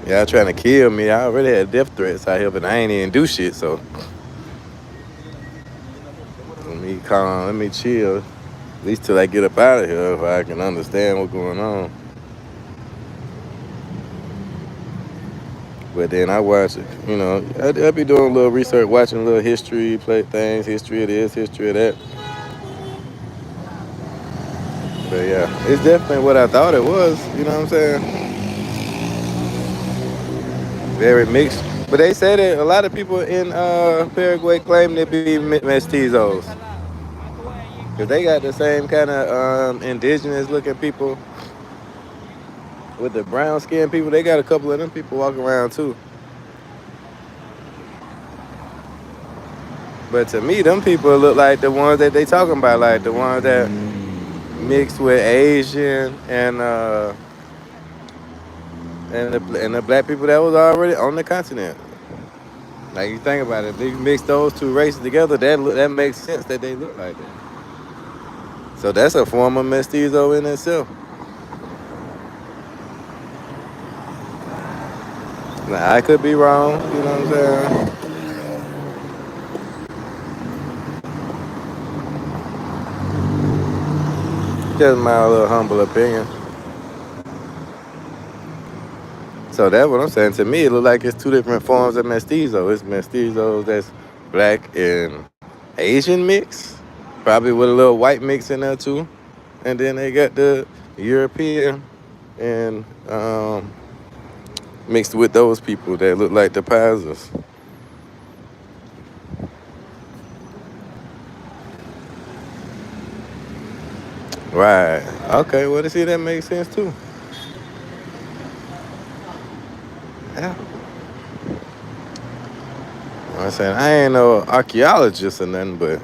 Y'all trying to kill me. I already had death threats out here, but I ain't even do shit. So let me calm, let me chill. At least till I get up out of here, if I can understand what's going on. But then I watch it, I be doing a little research, watching a little history, play things, history of this, history of that. But yeah, it's definitely what I thought it was, you know what I'm saying? Very mixed. But they say that a lot of people in Paraguay claim to be mestizos. Because they got the same kind of indigenous looking people with the brown skinned people. They got a couple of them people walking around too. But to me, them people look like the ones that they talking about, like the ones that mixed with Asian and the black people that was already on the continent. Like, you think about it, if you mix those two races together, that makes sense that they look like that. So that's a form of mestizo in itself. Now, I could be wrong, you know what I'm saying? Just my little humble opinion. So that's what I'm saying. To me, it look like it's two different forms of mestizo. It's mestizo that's black and Asian mix, probably with a little white mix in there too. And then they got the European and mixed with those people that look like the Pazas. Right. Okay, well, to see, that makes sense too. Yeah. I'm saying I ain't no archaeologist or nothing, but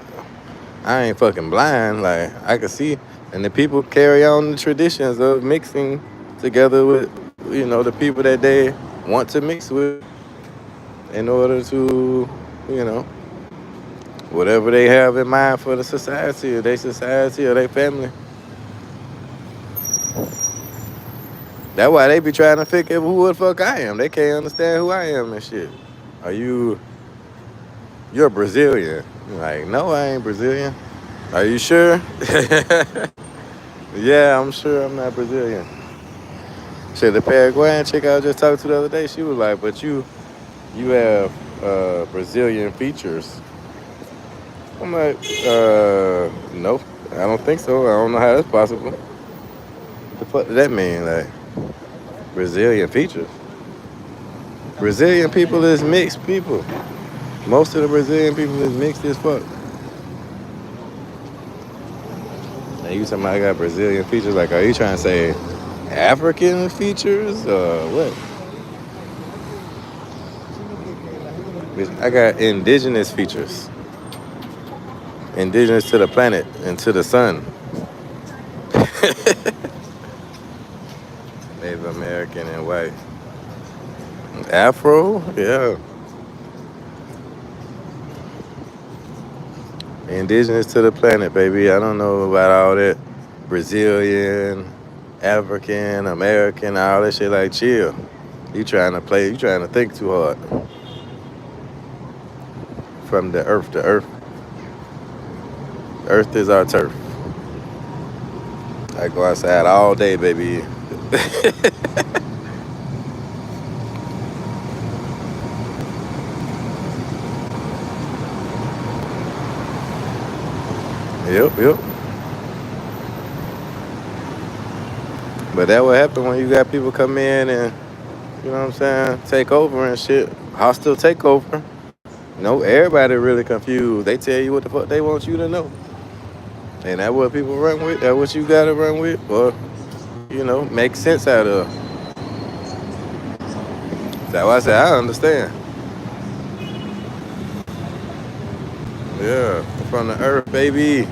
I ain't fucking blind. Like I can see, and the people carry on the traditions of mixing together with, the people that they want to mix with in order to, you know, whatever they have in mind for the society or their society or their family. That's why they be trying to figure out who the fuck I am. They can't understand who I am and shit. Are you're Brazilian? Like, no, I ain't Brazilian. Are you sure? Yeah, I'm sure I'm not Brazilian. Shit, the Paraguayan chick I was just talking to the other day, she was like, but you have Brazilian features. I'm like, nope, I don't think so. I don't know how that's possible. What the fuck does that mean? Like, Brazilian features? Brazilian people is mixed people. Most of the Brazilian people is mixed as fuck. Now you talking about I got Brazilian features? Like, are you trying to say African features or what? Bitch, I got indigenous features. Indigenous to the planet and to the sun. Native American and white. Afro? Yeah. Indigenous to the planet, baby. I don't know about all that Brazilian, African, American, all that shit. Like, chill. You trying to think too hard. From the earth to earth. Earth is our turf. I go outside all day, baby. Yep, yep. But that what happen when you got people come in and, you know what I'm saying, take over and shit. Hostile takeover. No, everybody really confused. They tell you what the fuck they want you to know. And that what people run with. That what you gotta run with. Or, make sense out of. That's why I say I understand. Yeah. From the earth, baby.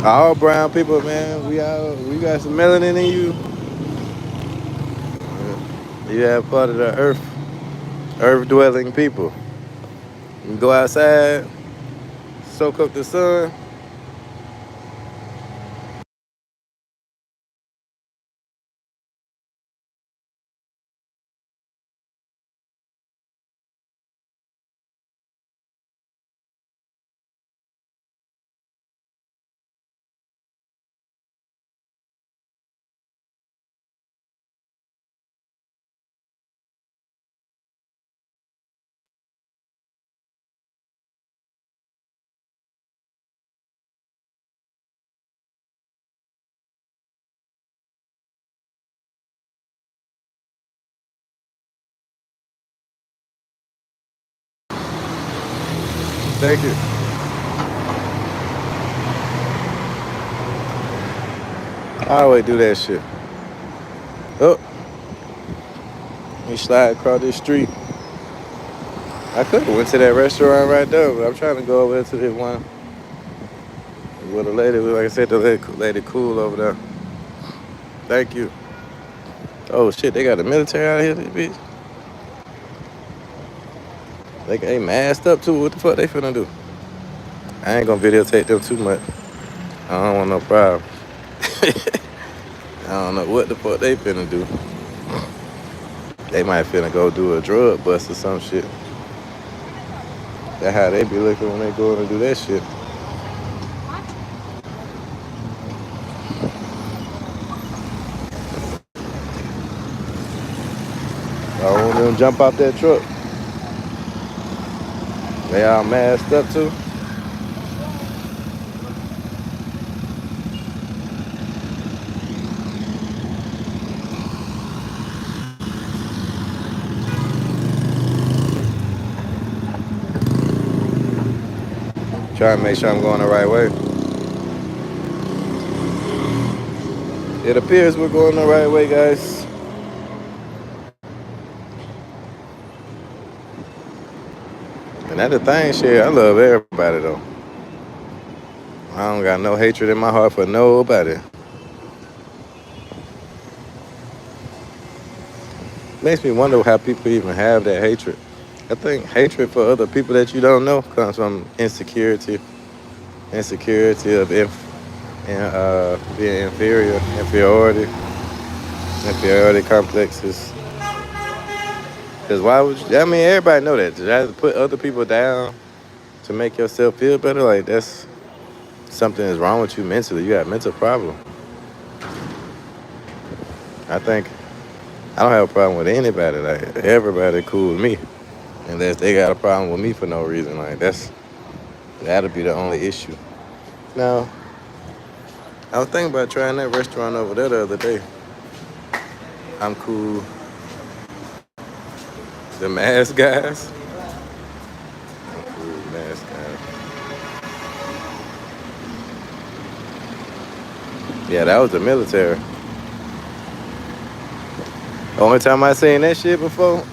All brown people, man. We got some melanin in you. You have part of the earth dwelling people. You go outside, soak up the sun. Thank you. I always do that shit. Oh, you slide across this street. I could have went to that restaurant right there, but I'm trying to go over there to this one with a lady. Like I said, the lady cool over there. Thank you. Oh shit, they got the military out here, this bitch. They masked up too. What the fuck they finna do? I ain't gonna videotape them too much. I don't want no problem. I don't know what the fuck they finna do. They might finna go do a drug bust or some shit. That's how they be looking when they go and do that shit. I want them to jump out that truck. They all masked up too. Trying to make sure I'm going the right way. It appears we're going the right way, guys. And that's the thing, shit. I love everybody though. I don't got no hatred in my heart for nobody. Makes me wonder how people even have that hatred. I think hatred for other people that you don't know comes from insecurity, insecurity of being inferiority complexes. Because why would you? I mean, everybody know that. You have to put other people down to make yourself feel better. Like that's something is wrong with you mentally. You got a mental problem. I think I don't have a problem with anybody. Like everybody cool with me, unless they got a problem with me for no reason. Like that'll be the only issue. Now, I was thinking about trying that restaurant over there the other day. I'm cool. The mask guys. I'm cool, mask guys. Yeah, that was the military. The only time I seen that shit before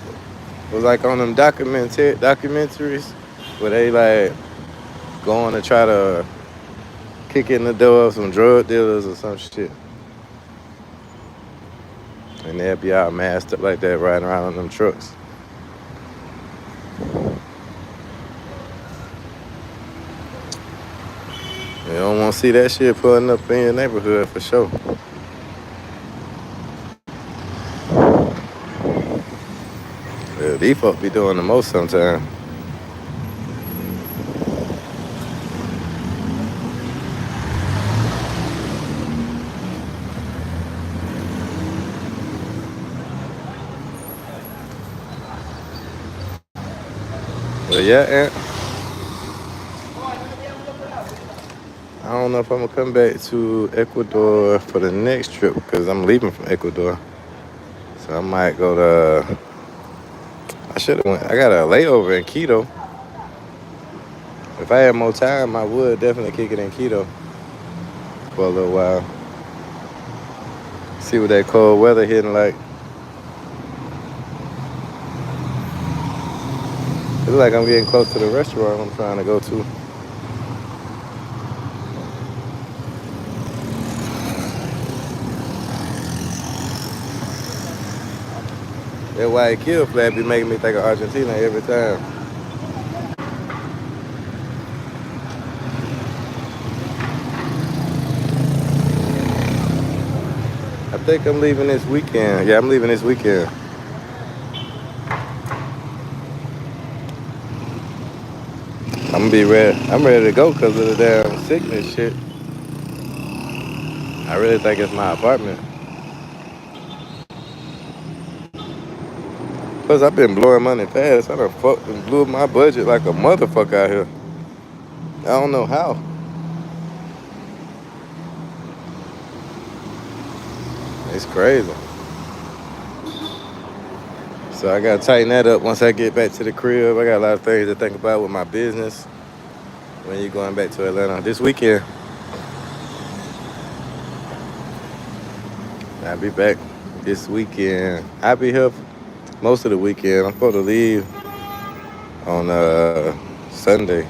was like on them documentaries where they like going to try to kick in the door of some drug dealers or some shit. And they'll be all masked up like that riding around on them trucks. You don't want to see that shit pulling up in your neighborhood for sure. Yeah, these folks be doing the most sometimes. But yeah, Aunt, I don't know if I'm gonna come back to Ecuador for the next trip because I'm leaving from Ecuador. So I might go to. I should have went. I got a layover in Quito. If I had more time, I would definitely kick it in Quito for a little while. See what that cold weather hitting like. It's like I'm getting close to the restaurant I'm trying to go to. That Guayaquil flag be making me think of Argentina every time. I think I'm leaving this weekend. Yeah, I'm leaving this weekend. I'm gonna be ready. I'm ready to go because of the damn sickness shit. I really think it's my apartment. Plus, I've been blowing money fast. I done fucking blew my budget like a motherfucker out here. I don't know how. It's crazy. So I gotta tighten that up once I get back to the crib. I got a lot of things to think about with my business when you're going back to Atlanta this weekend. I'll be back this weekend. I'll be here most of the weekend. I'm supposed to leave on Sunday.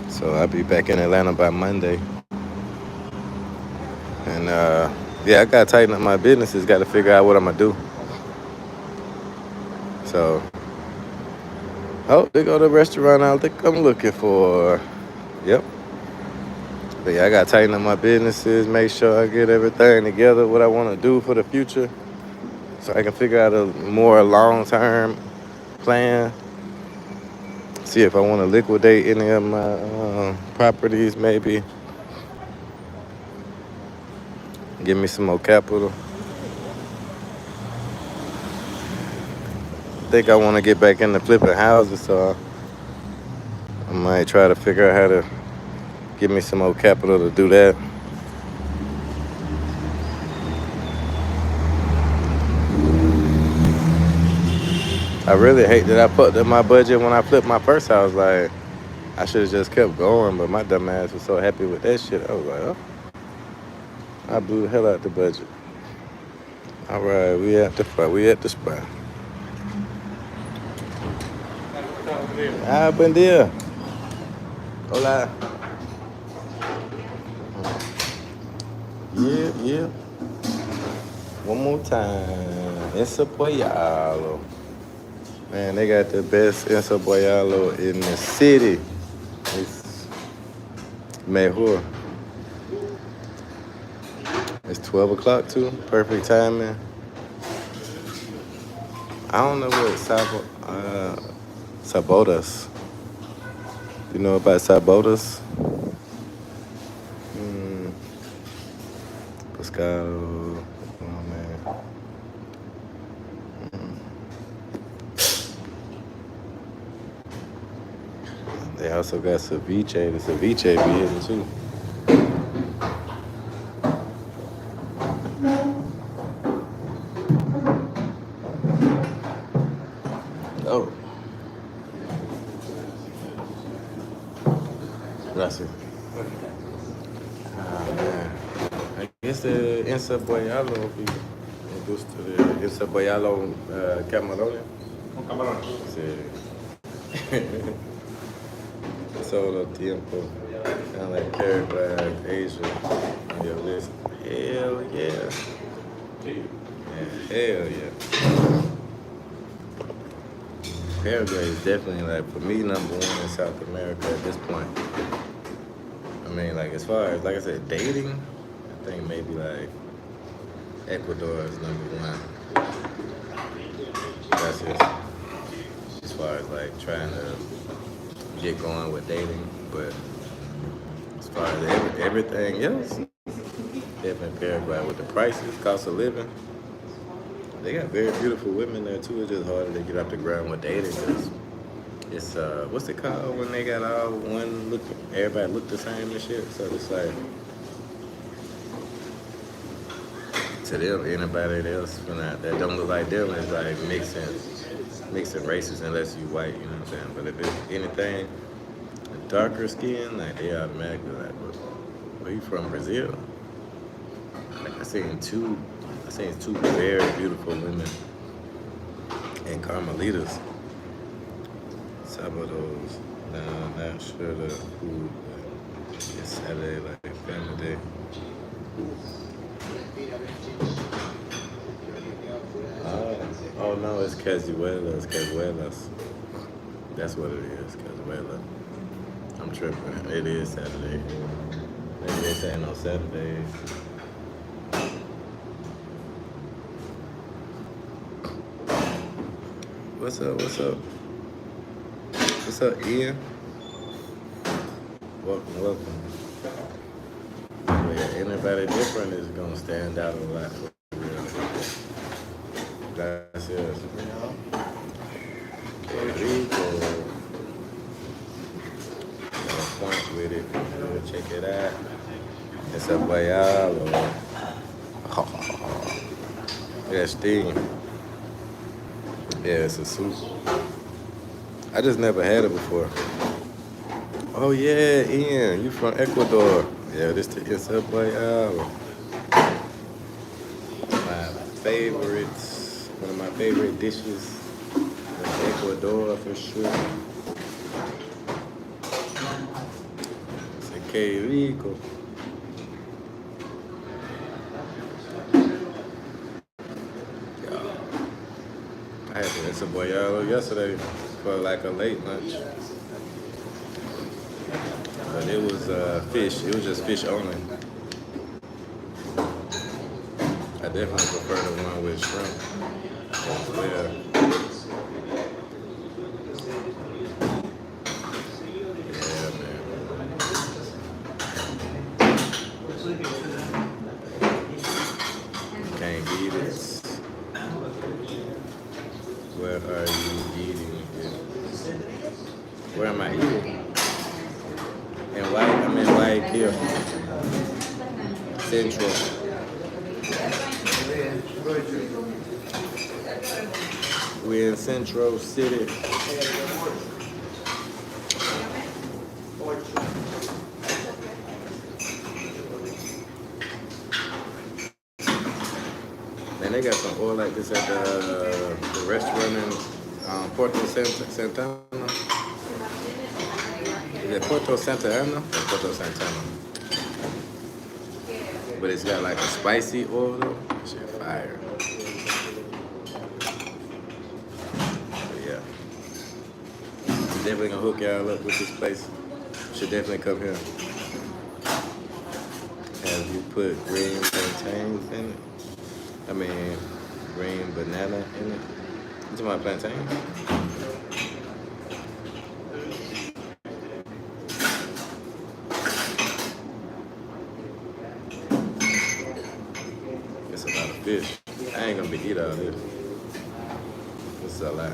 So I'll be back in Atlanta by Monday. And yeah, I gotta tighten up my businesses, gotta figure out what I'm gonna do. So oh, they go to the restaurant I think I'm looking for. Yep. But yeah, I gotta tighten up my businesses, make sure I get everything together, what I wanna do for the future. So I can figure out a more long-term plan. See if I want to liquidate any of my properties, maybe. Give me some more capital. I think I want to get back into flipping houses, so I might try to figure out how to give me some more capital to do that. I really hate that I put in my budget when I flipped my first house. Like, I should have just kept going, but my dumb ass was so happy with that shit. I was like, oh, I blew the hell out the budget. All right, we at the spot. Ah, buen dia. Hola. Yeah, yeah. One more time. Ensapoyalo. Man, they got the best ensapoyalo in the city. It's mejor. It's 12 o'clock too. Perfect timing. I don't know what sabotas. You know about sabotas? Mm, pescado. Oh man. They also got ceviche. The ceviche be hitting too. Oh, gracias. Ah man. I guess the ensaboyalo be introduced to the ensaboyalo camarones. Con camarones. Sí. Solo tiempo. Kind of like Paraguay, Asia. On your list. Hell yeah. Sí. Yeah, hell yeah. Paraguay is definitely like for me number one in South America at this point. I mean, like as far as like I said, dating, I think maybe like Ecuador is number one. That's just as far as like trying to get going with dating, but as far as everything else, definitely Paraguay with the prices, cost of living. They got very beautiful women there too. It's just harder to get off the ground with dating because it's what's it called when they got all one look, everybody look the same and shit. So it's like to them, anybody else that don't look like them is like mixing races unless you white, you know what I'm saying? But if it's anything darker skin, like they automatically like, where you from, Brazil? Like I seen two very beautiful women in Carmelitas. Sabados. Now, not sure the food, but it's Saturday, like family day. Oh no, it's Cazuelas. That's what it is, Cazuela. I'm tripping. It is Saturday. Maybe they saying on Saturdays. What's up? What's up? What's up, Ian? Welcome, welcome. Yeah, anybody different is gonna stand out a lot for real. Gracias. Qué rico. Point with it. Check it out. It's a guayalo. Yeah, steam. Yeah, it's a soup. I just never had it before. Oh yeah, Ian, you from Ecuador? Yeah, it's a guayalo. My favorites, one of my favorite dishes in Ecuador for sure. It's que rico. I had the encebollado yesterday for like a late lunch. But it was fish. It was just fish only. I definitely prefer the one with shrimp as well. Yeah, man. Can't beat it. Where are you eating it? Where am I eating? I'm in Guayaquil. Central. We're in Central City. Man, they got some oil like this at the restaurant in Puerto Santana. Is it Puerto Santa Ana or Puerto Santana? But it's got like a spicy oil though. Shit fire. But yeah. I'm definitely gonna hook y'all up with this place. Should definitely come here. Have you put green plantains in it? I mean, green banana in it. You talking about plantains? It's a lot of fish. I ain't gonna be eating all this. This is a lot.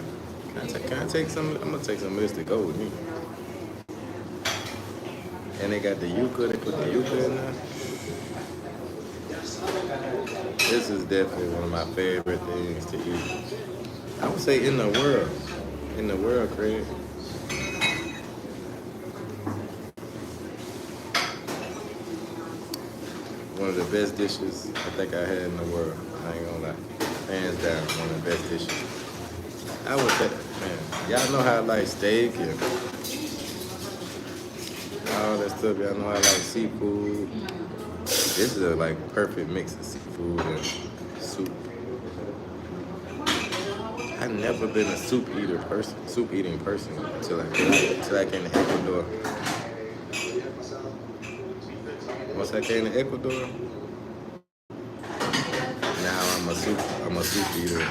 Can I take some? I'm gonna take some of this to go with me. And they got the yuca. They put the yuca in there. This is definitely one of my favorite things to eat. I would say in the world. In the world, Craig. One of the best dishes I think I had in the world. I ain't gonna lie. Hands down, one of the best dishes. I would say, man, y'all know how I like steak and all that stuff. Y'all know how I like seafood. This is a like perfect mix of seafood and soup. I've never been a soup eating person until I came to Ecuador. Once I came to Ecuador, now I'm a soup eater.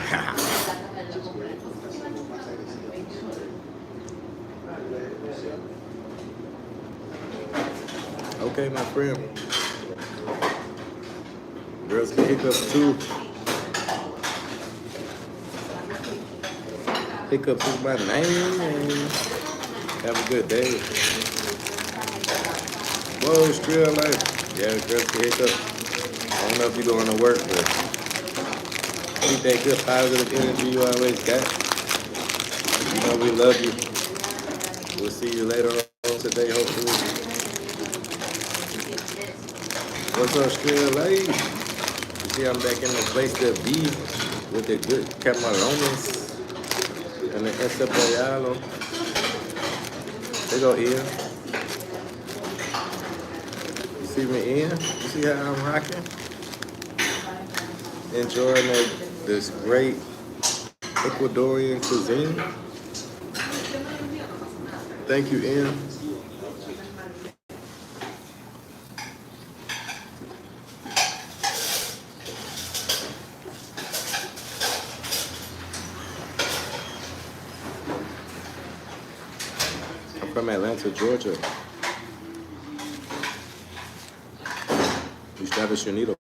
Okay, my friend. Girls can hiccups too. Hiccups is my name. Have a good day. Whoa, Strill life. Yeah, girls can hiccups. I don't know if you're going to work, but keep that good positive energy you always got. You know we love you. We'll see you later on today, hopefully. What's up, Strill life? You see I'm back in the place to be with the good camarones. And the Encebollado. They go Ian. You see me, Ian? You see how I'm rocking? Enjoying this great Ecuadorian cuisine. Thank you, Ian. I'm from Atlanta, Georgia. Estados Unidos.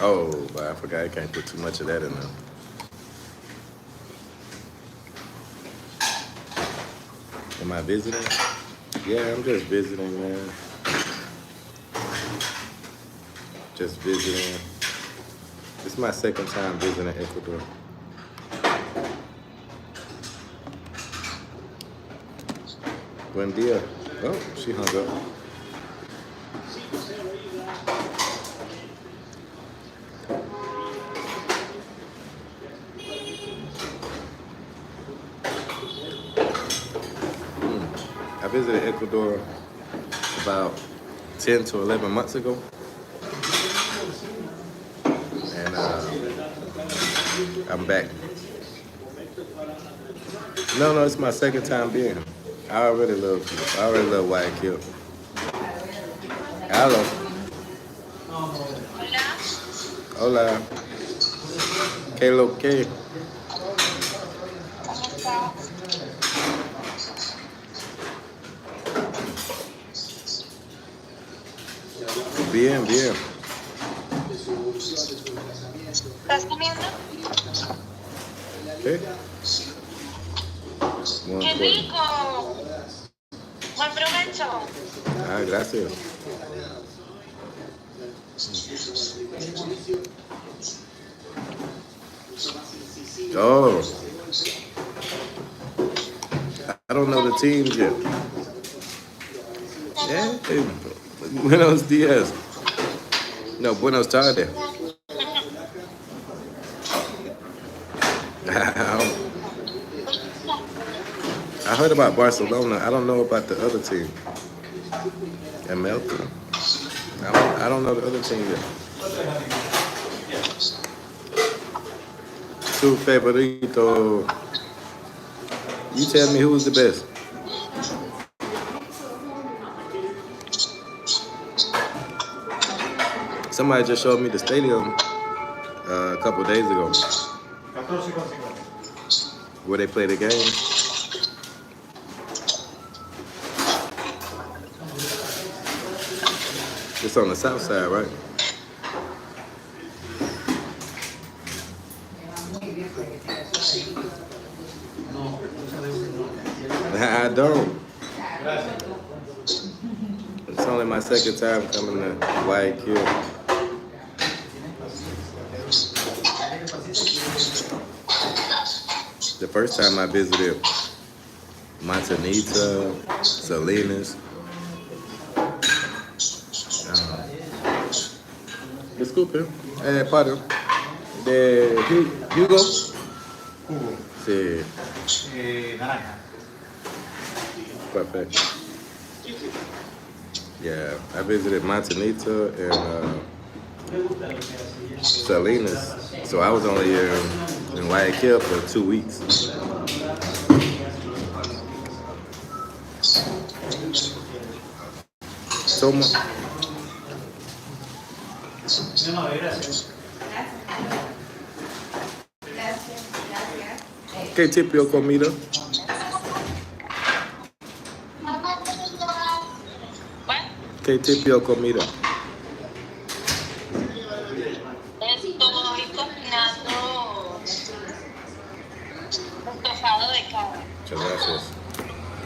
Oh, but I forgot I can't put too much of that in there. Am I visiting? Yeah, I'm just visiting, man. Just visiting. This is my second time visiting Ecuador. Buen dia. Oh, she hung up. I visited Ecuador about 10 to 11 months ago. And I'm back. No, it's my second time being here. I already love Guayaquil. Hello. Hola. ¿Qué lo que? Bien, bien. ¿Estás comiendo? ¿Qué? ¡Qué rico! ¡Buen provecho! Ah, gracias. Oh. I don't know the teams yet. Yeah. Buenos dias. No, Buenos Tardes. I heard about Barcelona. I don't know about the other team. America. I don't know the other team yet. Su favorito. You tell me who was the best. Somebody just showed me the stadium a couple days ago where they play the game. It's on the south side, right? I don't. It's only my second time coming to Guayaquil. The first time I visited Montanita, Salinas. Disculpe, pardon. De Hugo? Jugo. Sí, Naranja. perfect. Yeah, I visited Montanita and Salinas. So I was only here in Guayaquil for 2 weeks. So much. No, gracias. ¿Qué tipo de comida? Bueno, ¿Qué tipo de comida? estoy cocinando estofado de cabra. Muchas gracias.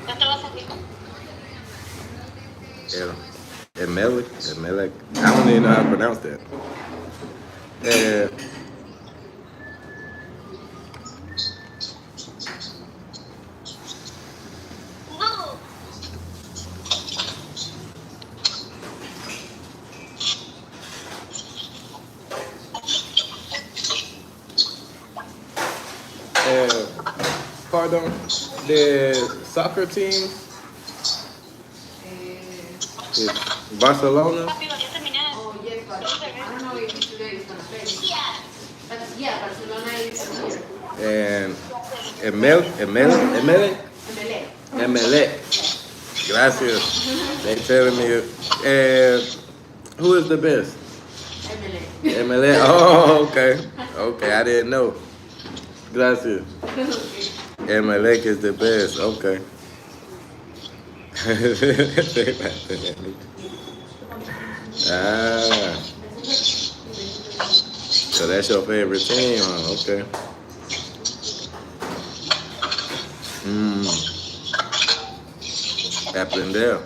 ¿No te vas a hacer? Emelec. I don't even know how to pronounce that. Eh, No. Pardon, the soccer team is Barcelona Papi, voy a terminar. Oh, yes, but I don't know if today is gonna play. But yeah, Barcelona is here. and Emelec. Emelec. Gracias. They telling me. Who is the best? Emelec. Emelec. Oh, okay. Okay, I didn't know. Gracias. Emelec is the best. Okay. Ah. So that's your favorite team, huh? Okay. Aprender.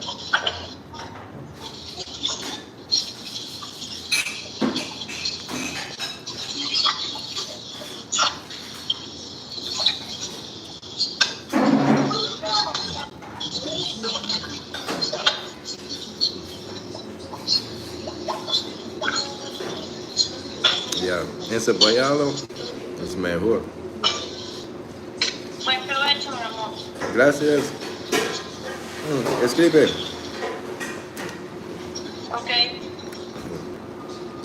Yeah, encebollado es mejor. Buen provecho, mi amor. Gracias. Escribe. Ok.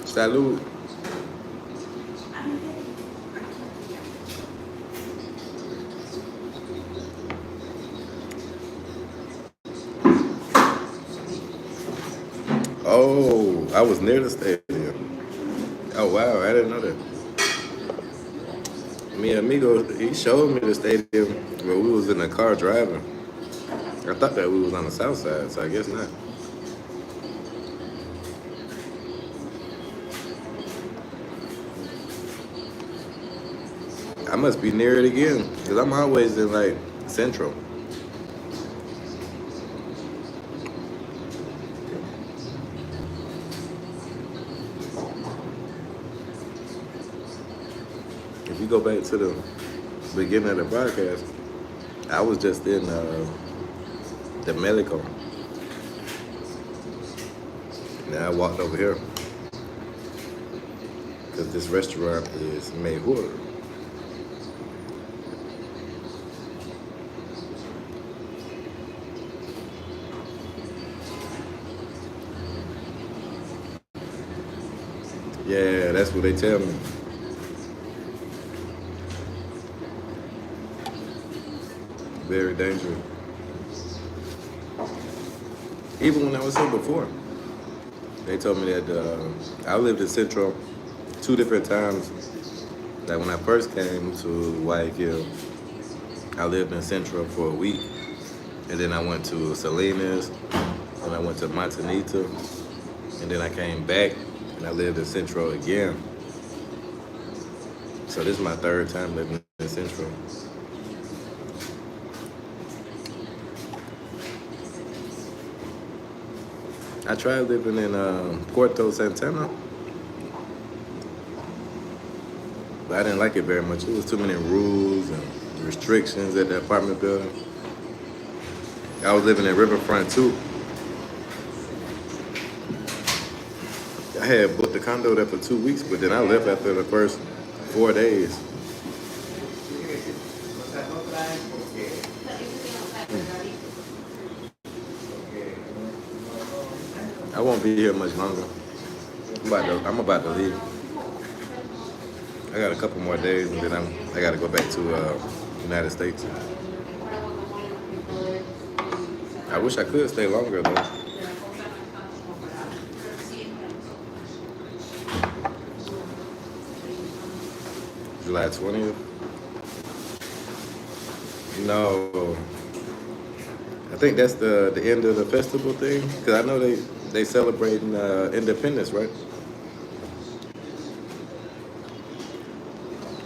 Salud. Oh, I was near the stadium. Oh wow, I didn't know that. Mi amigo, he showed me the stadium where we was in the car driving. I thought that we was on the south side, so I guess not. I must be near it again, because I'm always in like central. If you go back to the beginning of the broadcast, I was just in the Melico. Now I walked over here. because this restaurant is mejor. Yeah, that's what they tell me. Very dangerous. Even when I was here before, they told me that I lived in Central 2 different times. Like when I first came to Guayaquil, I lived in Central for a week, and then I went to Salinas, and I went to Montanita, and then I came back, and I lived in Central again. So this is my 3rd time living in Central. I tried living in Puerto Santana, but I didn't like it very much. It was too many rules and restrictions at the apartment building. I was living in Riverfront too. I had booked the condo there for 2 weeks, but then I left after the first 4 days. I won't be here much longer. I'm about to leave. I got a couple more days, and then I got to go back to United States. I wish I could stay longer though. July 20th? No. I think that's the end of the festival thing. Because I know they celebrating independence, right?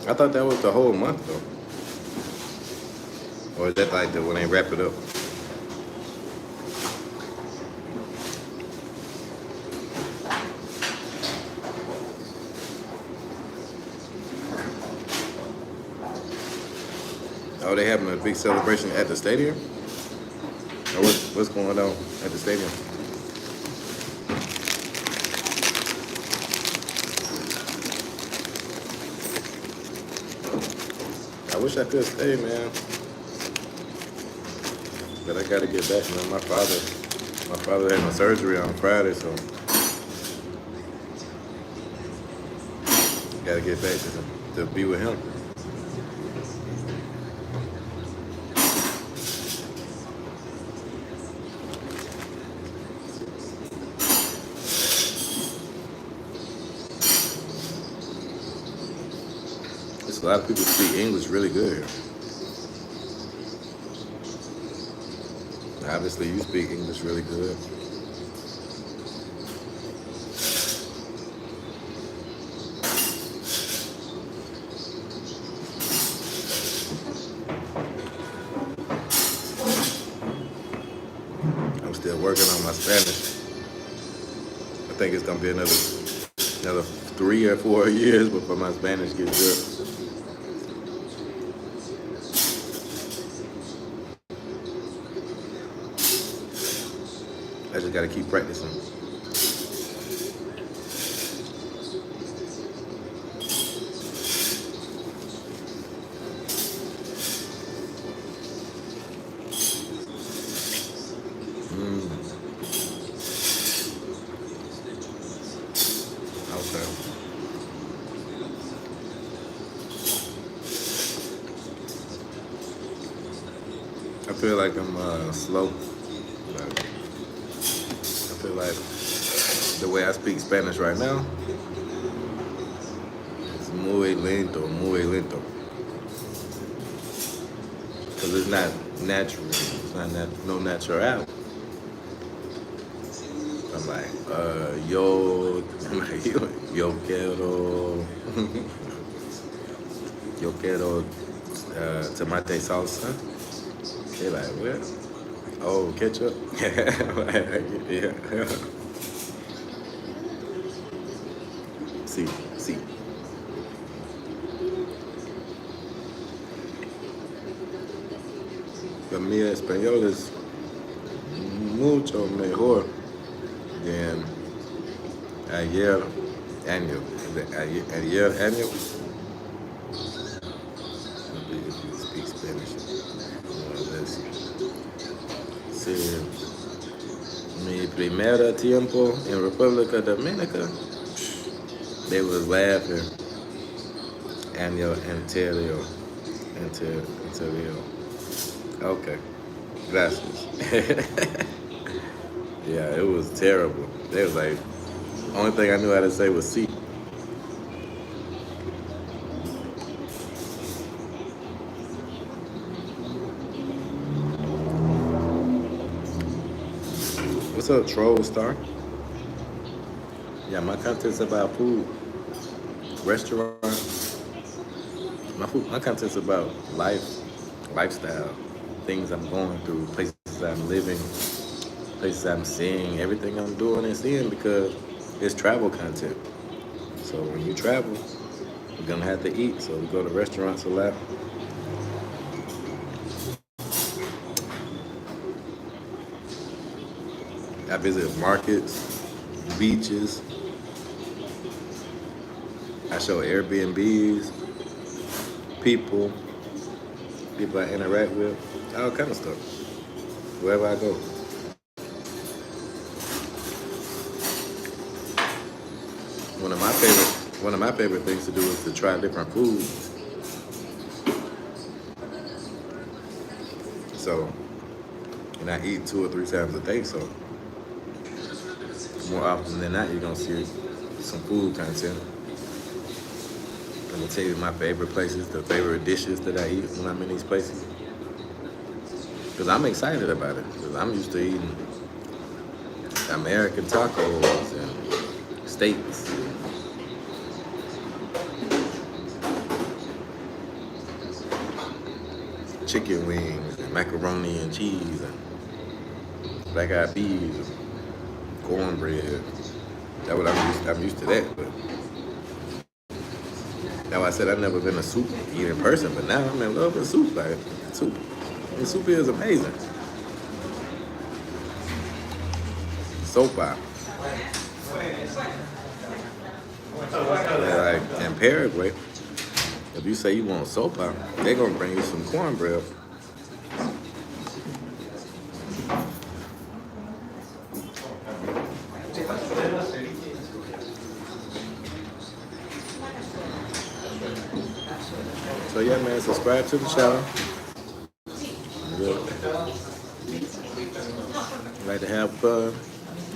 I thought that was the whole month though. Or is that like when they wrap it up? Oh, they having a big celebration at the stadium? Or what's going on at the stadium? I wish I could stay, man. But I gotta get back, man. My father had my surgery on Friday, so gotta get back to be with him. A lot of people speak English really good here. Obviously, you speak English really good. I'm still working on my Spanish. I think it's gonna be another 3 or 4 years before my Spanish gets good. I just gotta keep practicing. Okay. I feel like I'm slow. I feel like the way I speak Spanish right now is muy lento, muy lento. Because it's not natural. It's not no natural. I'm like, yo quiero, yo quiero tomate salsa. They're like, what? Oh, ketchup? Yeah. Sí, sí. But mi español es mucho mejor than ayer, año. Ariel Annual. If you speak Spanish. Let's see. Mi primera tiempo in República Dominica. They was laughing. Interior. Okay. Gracias. Yeah, it was terrible. They was like, only thing I knew how to say was "see." What's up, Troll Star? Yeah, my content's about food, restaurants. My content's about life, lifestyle, things I'm going through, places I'm living, places I'm seeing, everything I'm doing and seeing because it's travel content. So when you travel, you're gonna have to eat. So we go to restaurants a lot. I visit markets, beaches. I show Airbnbs, people I interact with, all kind of stuff. Wherever I go. One of my favorite things to do is to try different foods. So, and I eat 2 or 3 times a day. So, more often than not, you're gonna see some food content. I'm gonna tell you my favorite places, the favorite dishes that I eat when I'm in these places. Because I'm excited about it. Because I'm used to eating American tacos and steaks. Chicken wings and macaroni and cheese and black eyed peas and cornbread. That's what I'm used to that. But now I said I've never been a soup eating person, but now I'm in love with soup. Like soup, and soup is amazing. Sopa. Like in Paraguay, if you say you want sopa, they're gonna bring you some cornbread. So yeah, man, subscribe to the channel. Like to have fun,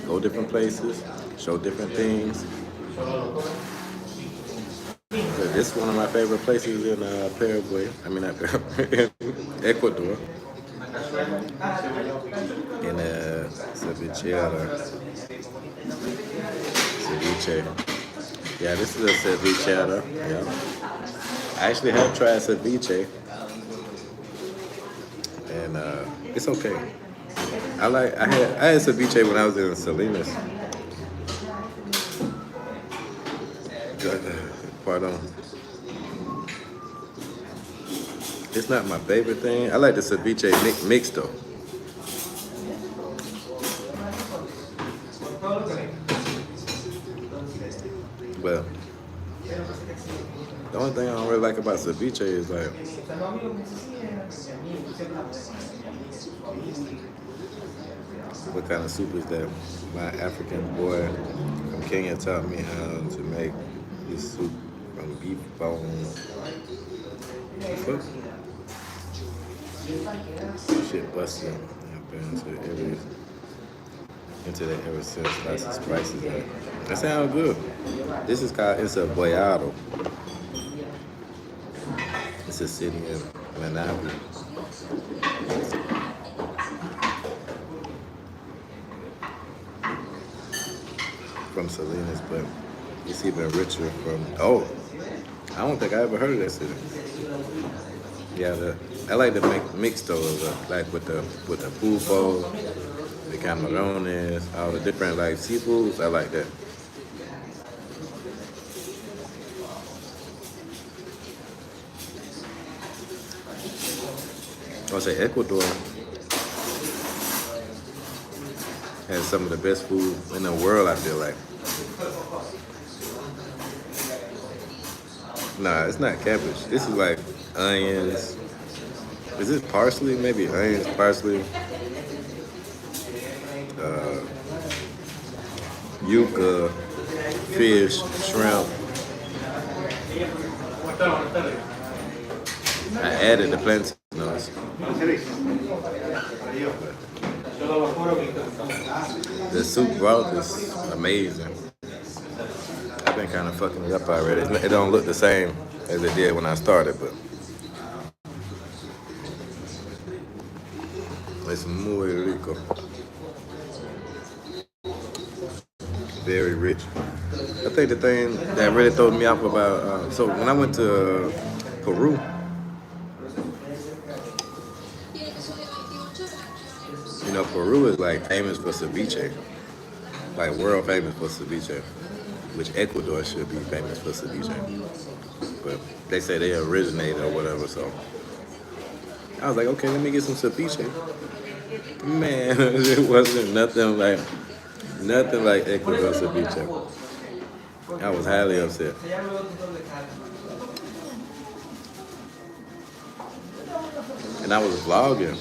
go different places, show different things. So this is one of my favorite places in Paraguay. I mean, not Paraguay, Ecuador. In ceviche. Yeah, this is a ceviche. Yeah. I actually have tried ceviche, and it's okay. I had ceviche when I was in Salinas. Pardon. It's not my favorite thing. I like the ceviche mix though. Well, the only thing I don't really like about ceviche is like what kind of soup is that? My African boy from Kenya taught me how to make this soup from beef bones. Shit busting. I've been into that ever since. Lots of spices. That sounds good. This is called, it's a boyado. It's a city in Manabi. From Salinas, but it's even richer from, I don't think I ever heard of that city. Yeah, I like the mix though, like with the pulpo, the camarones, all the different like seafoods. I like that. I'll say Ecuador has some of the best food in the world, I feel like. Nah, it's not cabbage. This is like onions. Is this parsley? Maybe onions, parsley, uh, yuca, fish, shrimp. I added the plantains. The soup broth is amazing. I've been kind of fucking it up already. It don't look the same as it did when I started, but it's muy rico. Very rich. I think the thing that really throws me off about so when I went to Peru, you know, Peru is like famous for ceviche, like world famous for ceviche, which Ecuador should be famous for ceviche. But they say they originated or whatever, so I was like, okay, let me get some ceviche. Man, it wasn't nothing like Ecuador ceviche. I was highly upset. And I was vlogging.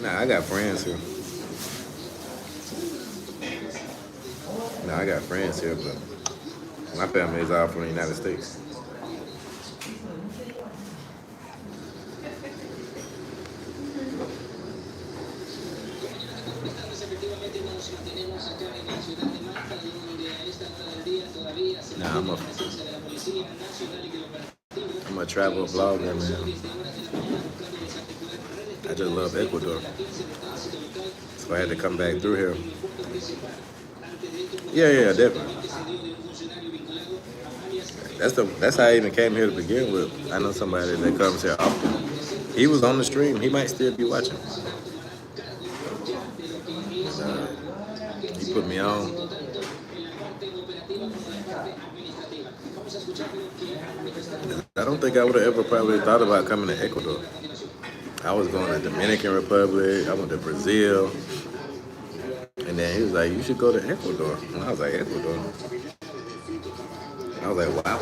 Nah, I got friends here. Nah, I got friends here, but my family is all from the United States. Nah, I'm a travel vlogger, man. I just love Ecuador. So I had to come back through here. Yeah, definitely. That's how I even came here to begin with. I know somebody that comes here often. He was on the stream. He might still be watching. He put me on. I don't think I would have ever probably thought about coming to Ecuador. I was going to Dominican Republic. I went to Brazil. And then he was like, you should go to Ecuador. And I was like, Ecuador? I was like, wow.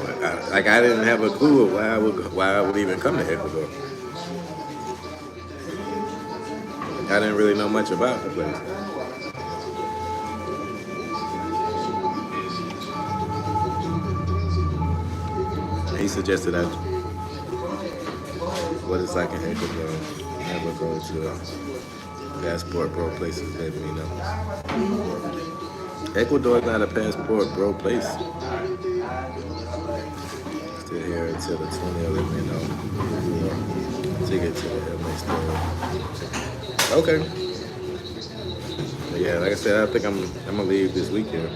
I didn't have a clue of why I would even come to Ecuador. I didn't really know much about the place. He suggested what it's like in Ecuador. Never go to passport bro places, baby, you know. Ecuador is not a passport bro place. Still here until the 20th, let me know. Ticket to the next day. Okay. But yeah, like I said, I think I'm gonna leave this weekend.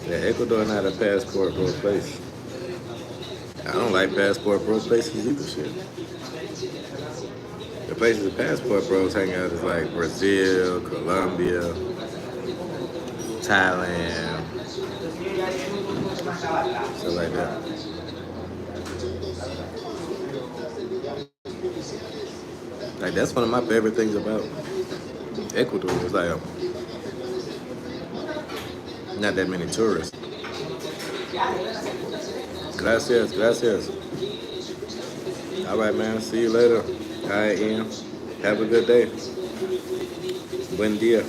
Yeah, Ecuador not a passport bro place. I don't like passport bro places either, shit. The places the passport bros hang out is like Brazil, Colombia, Thailand, stuff like that. Like that's one of my favorite things about Ecuador. It's like not that many tourists. Gracias. All right, man. See you later. All right, Ian. Have a good day. Buen día.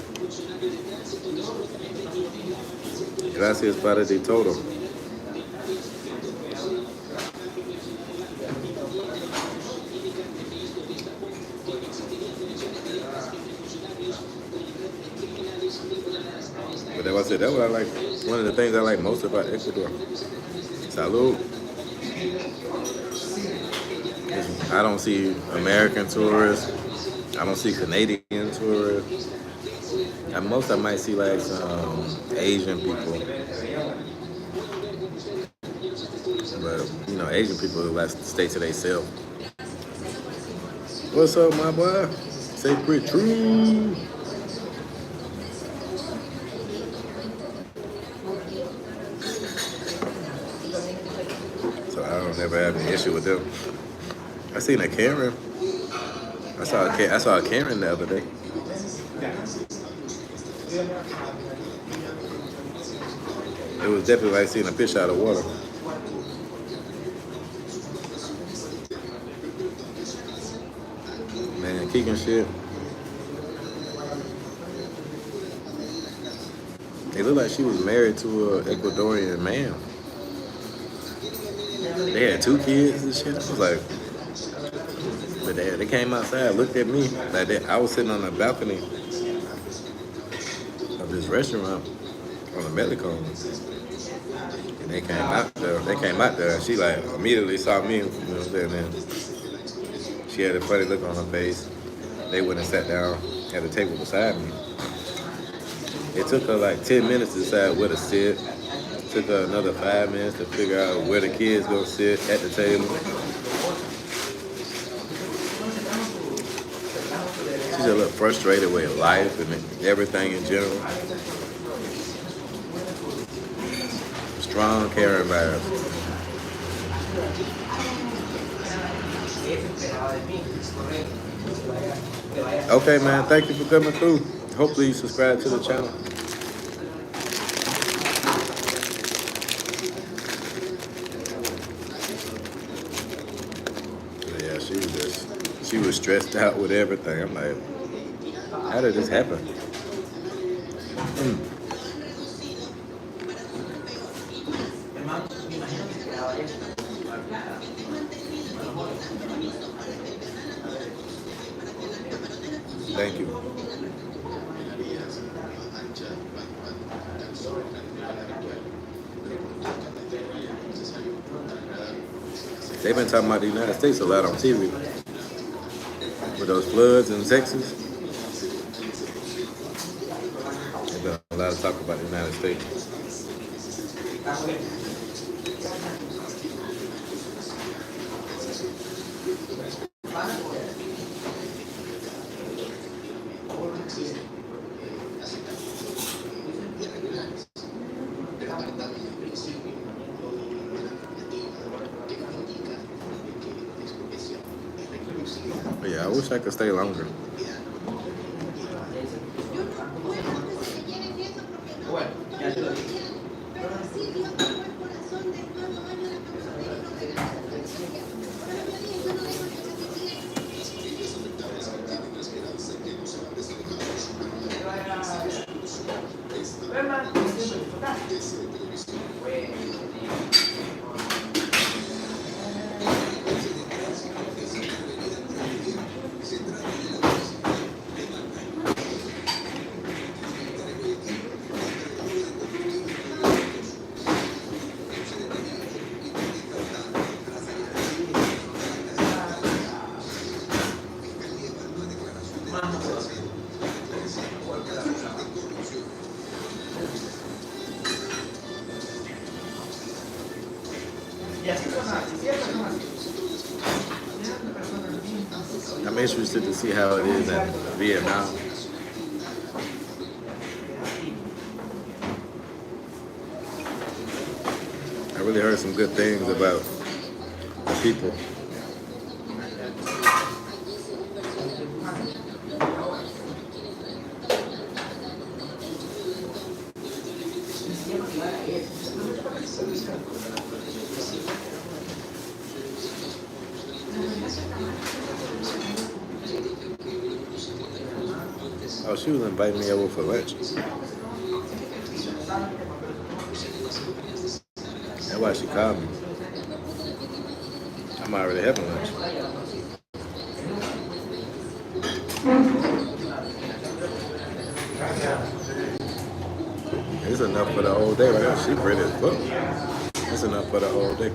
Gracias para de todo. But that's what I like. One of the things I like most about Ecuador. Salud. I don't see American tourists. I don't see Canadian tourists. At most, I might see like some Asian people. But, you know, Asian people like to stay to themselves. What's up, my boy? Sacred True. So I don't never have an issue with them. I seen a Karen. I saw a Karen the other day. It was definitely like seeing a fish out of water. Man, kicking shit. It looked like she was married to an Ecuadorian man. They had 2 kids and shit. I was like, but they came outside, looked at me. Like I was sitting on the balcony of this restaurant on the Melicone. And they came out there. And she like immediately saw me. You know what I'm saying? And she had a funny look on her face. They went and sat down at the table beside me. It took her like 10 minutes to decide where to sit. It took her another 5 minutes to figure out where the kids gonna sit at the table. She's a little frustrated with life and everything in general. Strong Karen vibes. Okay, man. Thank you for coming through. Hopefully you subscribe to the channel. Yeah, she was stressed out with everything. I'm like, how did this happen? Thank you. They've been talking about the United States a lot on TV. With those floods in Texas. There's been a lot of talk about the United States. But yeah, I wish I could stay longer. I'm interested to see how it is in Vietnam. I really heard some good things about the people. Oh, she was inviting me over for lunch. That's why she called me. I'm already having lunch. It's enough for the whole day right now. She pretty as fuck. It's enough for the whole day.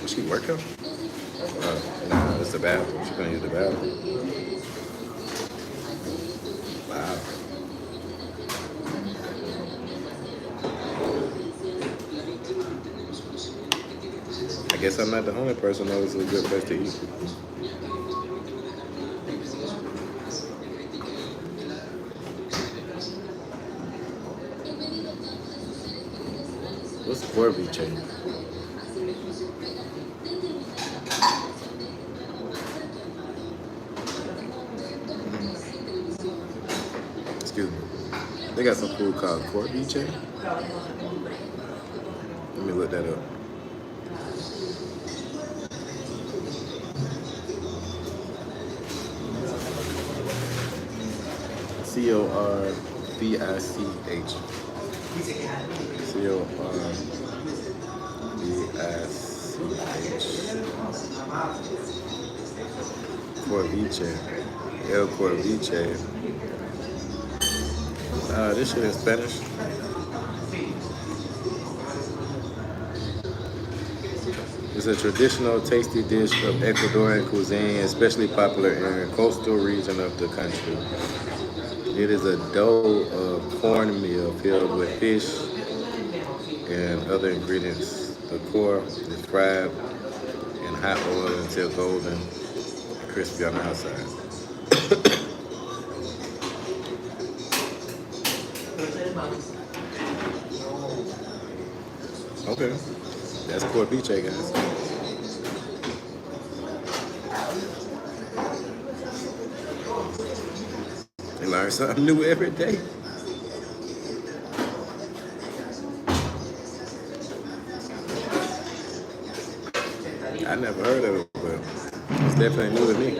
Was she working? Nah, it's the bathroom. She's gonna use the bathroom. Wow. I guess I'm not the only person who knows it's a good place to eat. What's ceviche? Excuse me. They got some food called ceviche. Let me look that up. Corvich. Corviche. El Corviche. This shit in Spanish. It's a traditional tasty dish of Ecuadorian cuisine, especially popular in the coastal region of the country. It is a dough of cornmeal filled with fish and other ingredients. The core is fried in hot oil until golden and crispy on the outside. Okay, that's ceviche, guys. You learn something new every day. I never heard of it, but it's definitely new to me.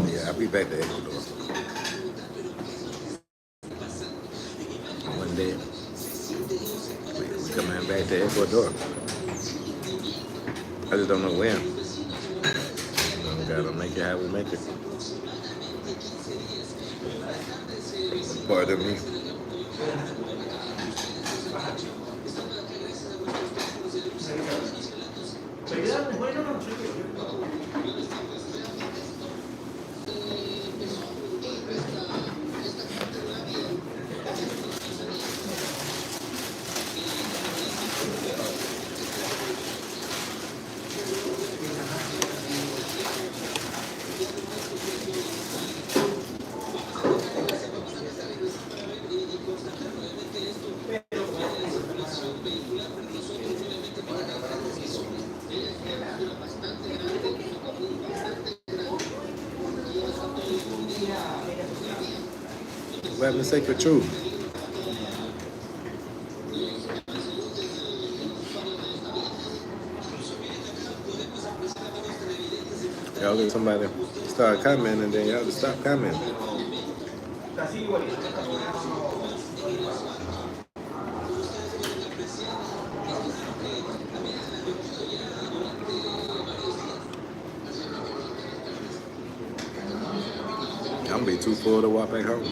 Yeah, I'll be back to Ecuador one day. We coming back to Ecuador. I just don't know when. We gotta make it how we make it. Pardon me. What happened to Sacred Truth? Y'all let somebody start commenting, then y'all just stop commenting. I'm gonna be too full to walk back home.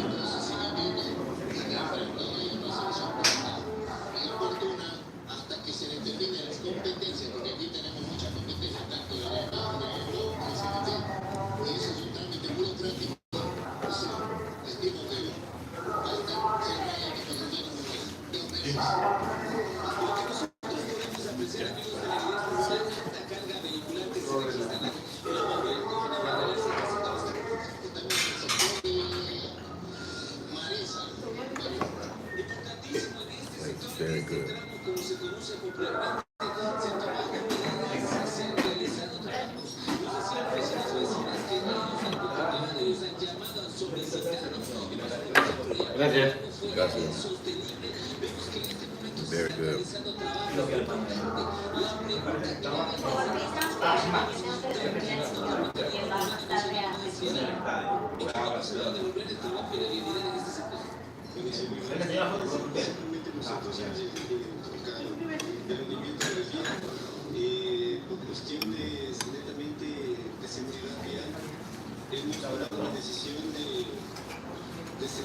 Very good. Gracias. Gotcha. Very good.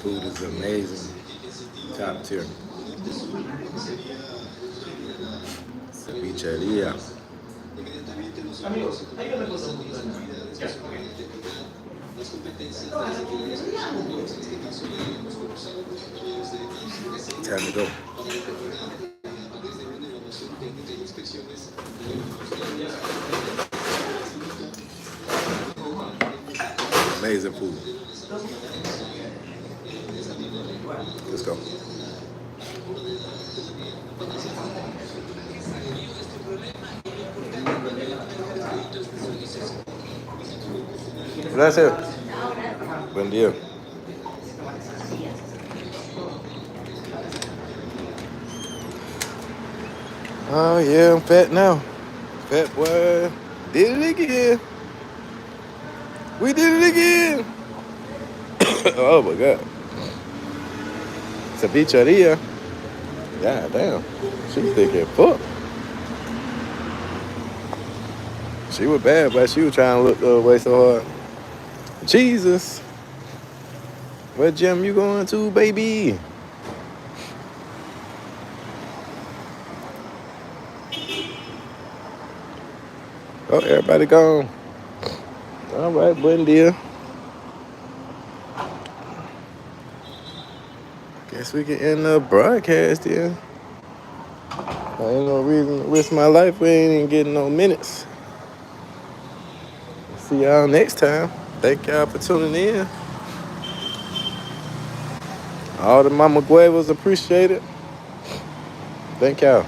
Food is amazing. Top tier. Cevicheria. Time to go. Amazing food. Let's go. Gracias. Buen día. Oh yeah, I'm fat now. Fat boy. Did it again. We did it again. Oh my God. Cevicheria. God damn. She thick as fuck. She was bad, but she was trying to look the other way so hard. Jesus. What gym you going to, baby? Oh, everybody gone. All right, buen dia. Guess we can end the broadcast here. I ain't no reason to risk my life. We ain't even getting no minutes. See y'all next time. Thank y'all for tuning in. All the Mama Guevas appreciate it. Thank y'all.